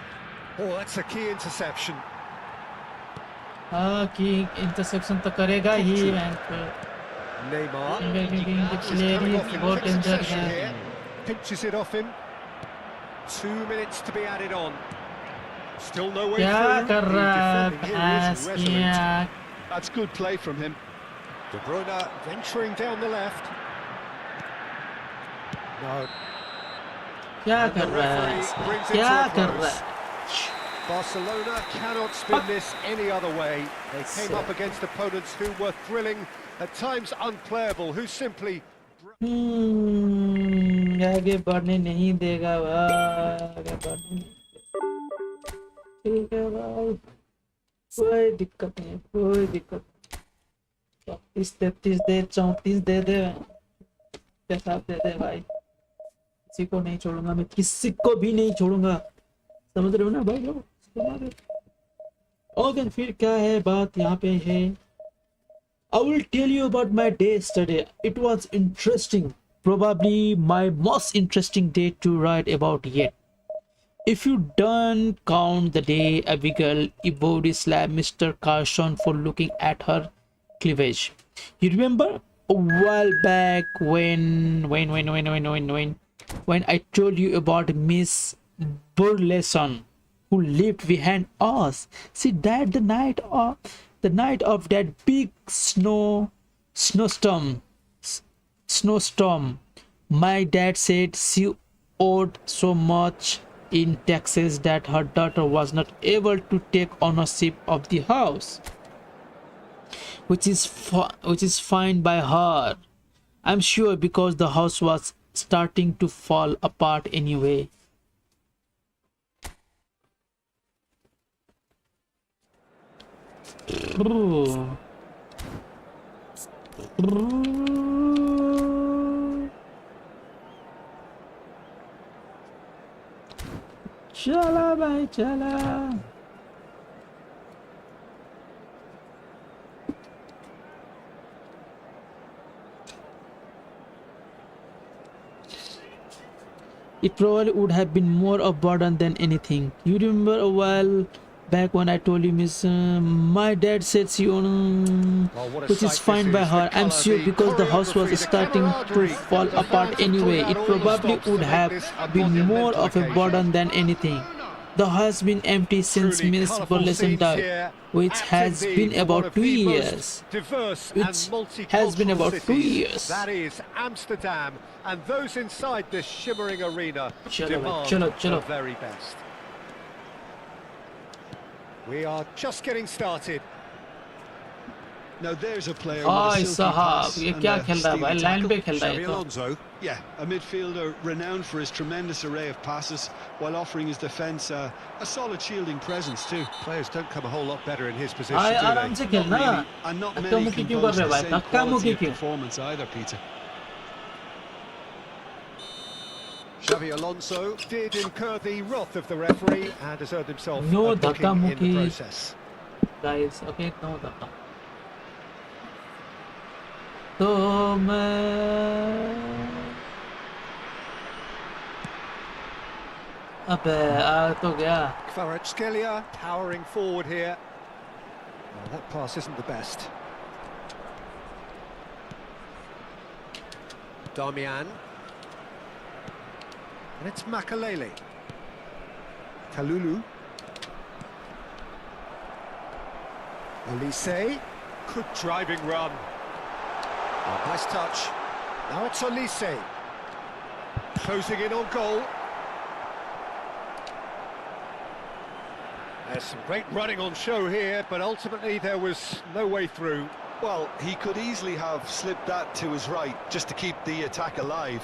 Oh, that's a key interception. हाँ कि interception तो करेगा ही। Neymar इनके player ही बहुत danger है। pinches it off him. 2 minutes to be added on. Still no way क्या through. कर The रहा है defending here is भैंस resolute. किया? That's good play from him. De Bruyne venturing down the left. No. क्या And the कर रहा है? referee brings it क्या to a कर close. रहा है? Barcelona cannot spin this any other way. They came up against opponents who were thrilling, at times unplayable, who simply... आगे बढ़ने नहीं देगा भाई, आगे बढ़ने नहीं देगा। ठीक है भाई, कोई दिक्कत नहीं, कोई दिक्कत। 32, 33 दे, 34 दे दे, कैसा दे दे भाई। किसी को नहीं छोड़ूंगा मैं, किसी को भी नहीं छोड़ूंगा, समझ रहे हो ना भाई लोग? ओके, फिर क्या है बात यहाँ पे है। I will tell you about my day yesterday. It was interesting, probably my most interesting day to write about yet. If you don't count the day Abigail Ibodi slapped Mr. Carson for looking at her cleavage. You remember a while back when I told you about Miss Burleson who lived behind us. See that the night of that big snowstorm, my dad said she owed so much in taxes that her daughter was not able to take ownership of the house, which is fine by her, I'm sure, because the house was starting to fall apart anyway. चला भाई चला. It probably would have been more of burden than anything. You remember a while back when I told you, Miss, my dad said you on, which is fine by her. I'm sure because the house was starting to fall apart anyway. It probably would have been more of a burden than anything. The house has been empty since Miss Burleson died, which has been about 2 years. That is Amsterdam, and those inside this shimmering arena demand the very best. We are just getting started. Now there's a player Ay with a silky साहब pass ये and क्या a खेल रहा है steely भाई line tackle. पे खेल रहा है Xabi ये तो Alonso. Yeah, a midfielder renowned for his tremendous array of passes while offering his defence a solid shielding presence too. Players don't come a whole lot better in his position, आए do आराम they? से खेलना Really, and not धक्का many मुक्की can क्यों कर boast रहे the भाई same धक्का quality मुक्की of क्यों performance either, Peter. Xabi Alonso did incur the wrath of the referee and has earned himself No a booking in the धक्का-मुक्की. process. guys okay no धक्का तो मैं अबे आ तो गया Kvaratskhelia powering forward here. Well, that pass isn't the best. Darmian. And it's Makalele. Kalulu. Olise. Good driving run. Oh, nice touch. Now it's Olise. Closing in on goal. There's some great running on show here, but ultimately there was no way through. Well, he could easily have slipped that to his right just to keep the attack alive,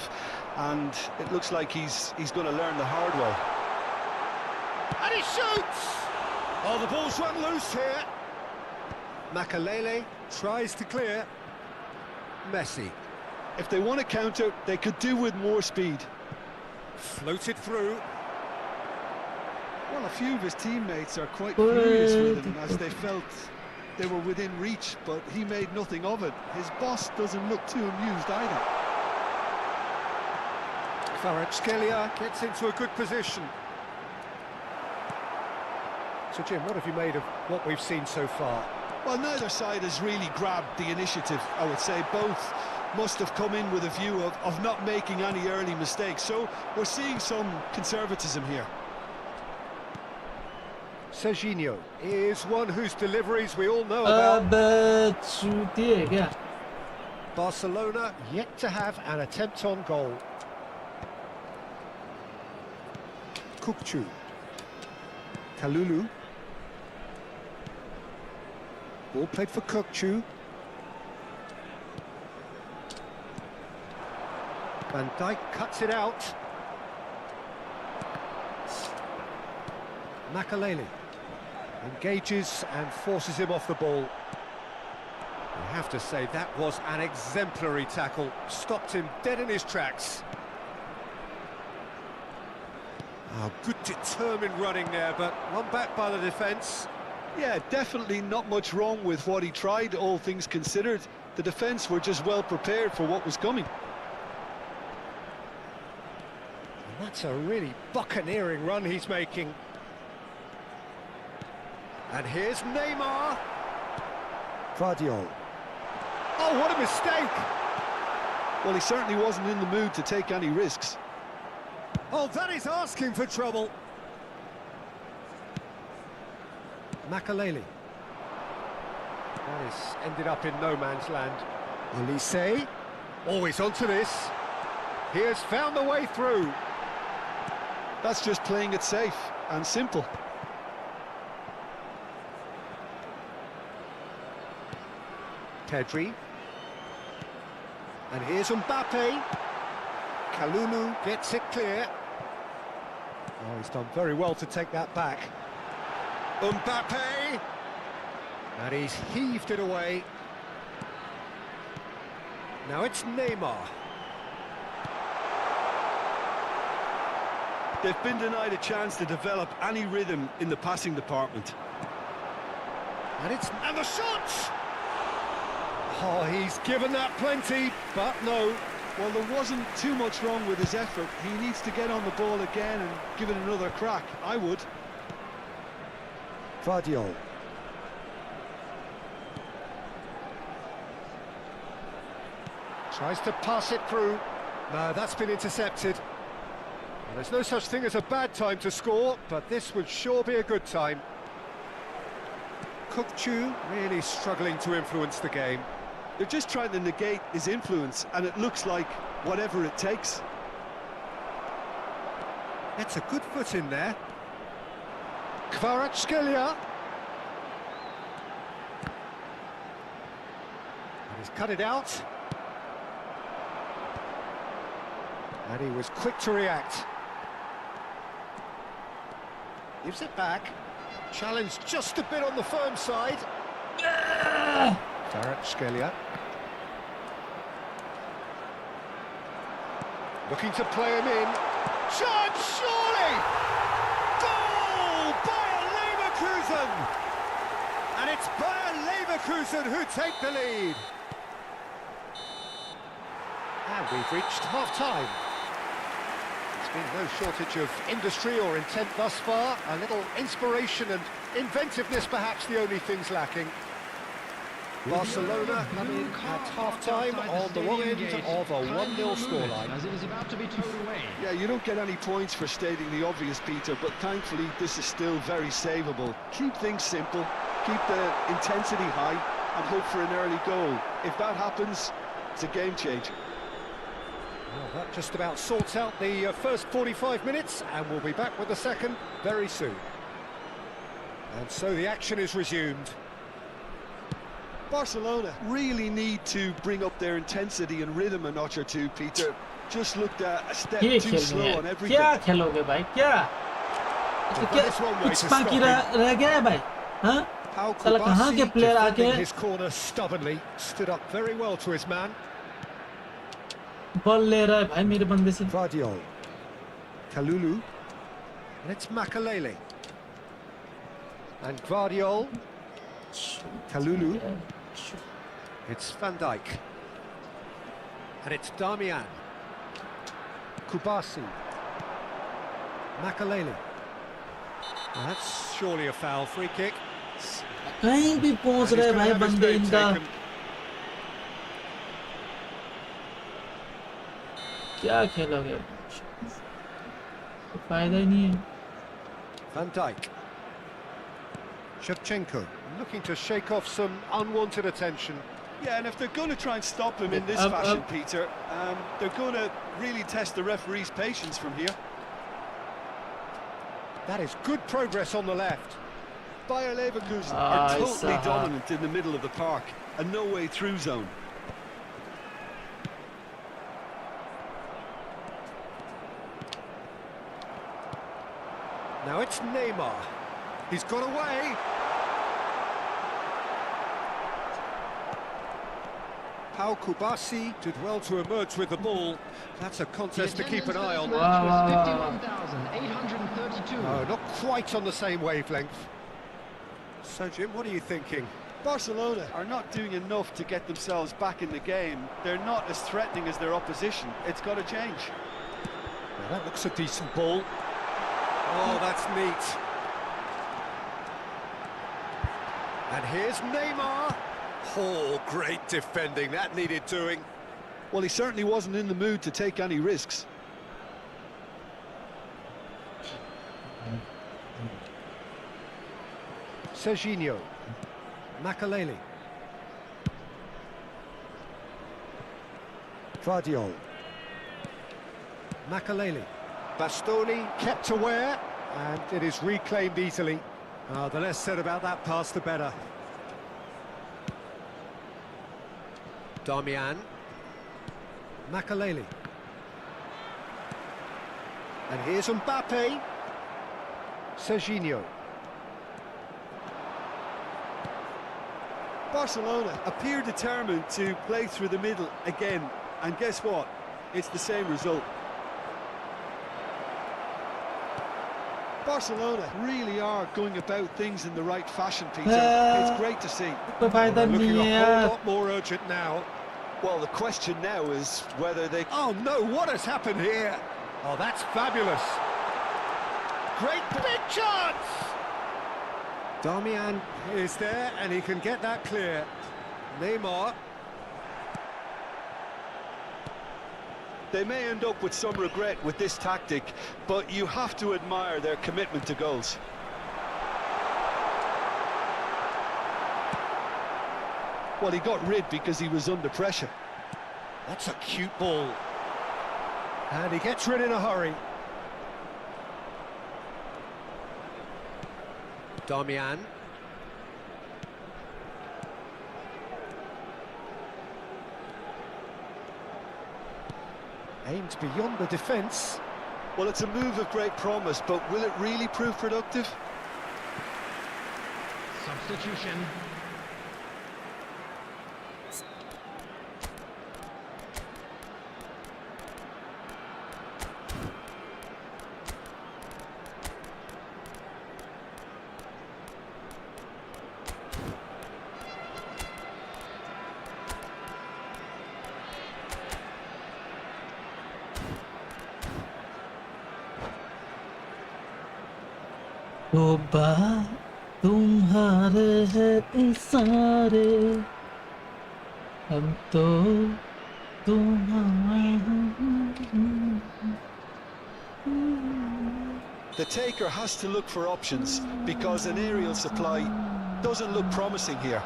and it looks like he's going to learn the hard way. And he shoots! Oh, the ball's run loose here. Makalele tries to clear. Messi. If they want to counter, they could do with more speed. Floated through. Well, a few of his teammates are quite furious with him as they felt they were within reach, but he made nothing of it. His boss doesn't look too amused either. Kvaratskhelia gets into a good position. So, Jim, what have you made of what we've seen so far? Well, neither side has really grabbed the initiative, I would say. Both must have come in with a view of not making any early mistakes. So we're seeing some conservatism here. Serginho is one whose deliveries we all know about. अबे चूती है क्या Barcelona yet to have an attempt on goal. Kukçu. Kalulu. Ball played for Kukçu. Van Dijk cuts it out. Makalele engages and forces him off the ball. I have to say that was an exemplary tackle. Stopped him dead in his tracks. Oh, good determined running there, but one back by the defence. Yeah, definitely not much wrong with what he tried, all things considered. The defence were just well prepared for what was coming. And that's a really buccaneering run he's making. And here's Neymar. Guardiola. Oh, what a mistake! Well, he certainly wasn't in the mood to take any risks. Oh, that is asking for trouble. Makalele. That is ended up in no man's land. Olise. Always onto this. He has found the way through. That's just playing it safe and simple. Pedri. And here's Mbappe. Kalulu gets it clear. Oh, he's done very well to take that back. Mbappe! And he's heaved it away. Now it's Neymar. They've been denied a chance to develop any rhythm in the passing department. And the shot! Oh, he's given that plenty, but no. Well, there wasn't too much wrong with his effort. He needs to get on the ball again and give it another crack. I would. Vardiol. Tries to pass it through. No, that's been intercepted. Well, there's no such thing as a bad time to score, but this would sure be a good time. Kukçu really struggling to influence the game. They're just trying to negate his influence, and it looks like whatever it takes. That's a good foot in there. Kvaratskhelia. And he's cut it out. And he was quick to react. Gives it back. Challenge just a bit on the firm side. Kvaratskhelia. Looking to play him in. Chance, surely! Goal! Bayer Leverkusen! And it's Bayer Leverkusen who take the lead. And we've reached half-time. There's been no shortage of industry or intent thus far. A little inspiration and inventiveness perhaps the only things lacking. Barcelona coming at half-time on the wrong end of a 1-0 scoreline. As it is about to be towed away. Yeah, you don't get any points for stating the obvious, Peter, but thankfully this is still very savable. Keep things simple, keep the intensity high, and hope for an early goal. If that happens, it's a game changer. Well, that just about sorts out the first 45 minutes, and we'll be back with the second very soon. And so the action is resumed. Barcelona really need to bring up their intensity and rhythm a notch or two, Peter. Just looked a step ये too खेलने slow हैं on everything. क्या खेलोगे भाई क्या कुछ बाकी रह गया है भाई हाँ How साला कहाँ के प्लेयर आके defending his corner stubbornly, stood up very well to his man. Ball ले रहा है भाई मेरे बंदे से Vardiol. Kalulu. And it's Makalele. And Vardiol. Kalulu. It's Van Dijk. And it's Damian. Kubasi. Makalele. Well, that's surely a foul. Free kick. कहीं भी पहुंच And रहे he's भाई gonna have his बंदे name इनका taken. क्या खेलोगे फायदा ही नहीं है Van Dijk. Shevchenko looking to shake off some unwanted attention. Yeah, and if they're going to try and stop him in this fashion, Peter, they're going to really test the referee's patience from here. That is good progress on the left. Bayer Leverkusen are totally dominant in the middle of the park, a no-way through zone. Now it's Neymar. He's got away. Pau Kubasi did well to emerge with the ball. That's a contest to keep an eye on. Wow. 51,832. No, not quite on the same wavelength. So, Jim, what are you thinking? Barcelona are not doing enough to get themselves back in the game. They're not as threatening as their opposition. It's got to change. Well, that looks a decent ball. Oh, that's neat. And here's Neymar. Oh, great defending. That needed doing. Well, he certainly wasn't in the mood to take any risks. Serginho. Makalele. Vardiol. Makalele. Bastoni kept aware, and it is reclaimed easily. The less said about that pass, the better. Damian. Makalele. And here's Mbappe. Serginho. Barcelona appear determined to play through the middle again, and guess what? It's the same result. Barcelona really are going about things in the right fashion, Peter. It's great to see. कोई फायदा Looking नहीं a है whole यार. lot more urgent now. Well, the question now is whether they... Oh no, what has happened here? Oh, that's fabulous. Great big chance! Darmian is there and he can get that clear. Neymar. They may end up with some regret with this tactic, but you have to admire their commitment to goals. Well, he got rid because he was under pressure. That's a cute ball. And he gets rid in a hurry. Darmian. Aimed beyond the defence. Well, it's a move of great promise, but will it really prove productive? Substitution. तो बात तुम्हारे है इशारे हम तो The taker has to look for options because an aerial supply doesn't look promising here.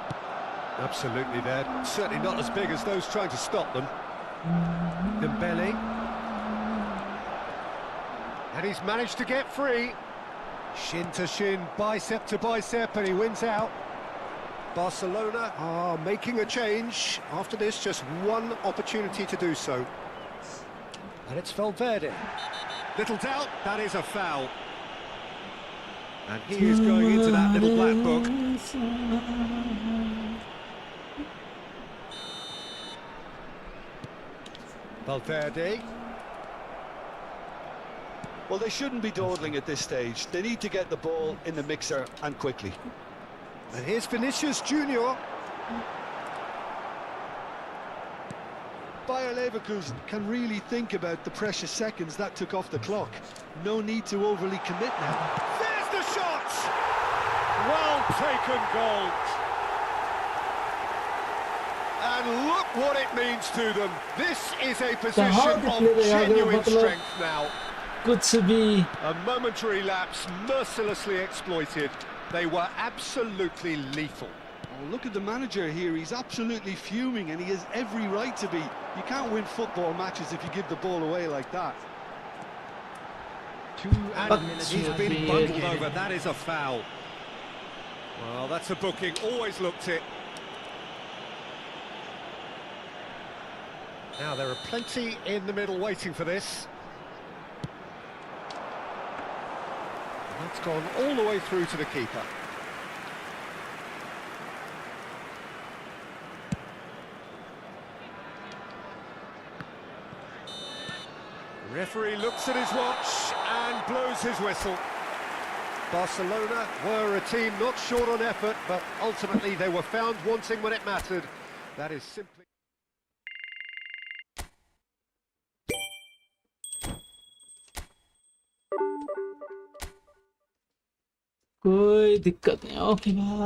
Absolutely, they're certainly not as big as those trying to stop them. Dembele. And he's managed to get free. Shin to shin, bicep to bicep, and he wins out. Barcelona are making a change. After this, just one opportunity to do so. And it's Valverde. Little doubt, that is a foul. And he is going into that little black book. Valverde. Well, they shouldn't be dawdling at this stage. They need to get the ball in the mixer and quickly. And here's Vinicius Junior. Bayer Leverkusen can really think about the precious seconds that took off the clock. No need to overly commit now. There's the shot! Well taken goal. And look what it means to them. This is a position of genuine strength now. कुछ भी A momentary lapse mercilessly exploited. They were absolutely lethal. Oh, look at the manager here. He's absolutely fuming and he has every right to be. You can't win football matches if you give the ball away like that. And he's been bundled over. That is a foul. Well, that's a booking. Always looked it. Now, there are plenty in the middle waiting for this. That's gone all the way through to the keeper. The referee looks at his watch and blows his whistle. Barcelona were a team not short on effort, but ultimately they were found wanting when it mattered. That is simply... कोई दिक्कत नहीं. Okay भाई.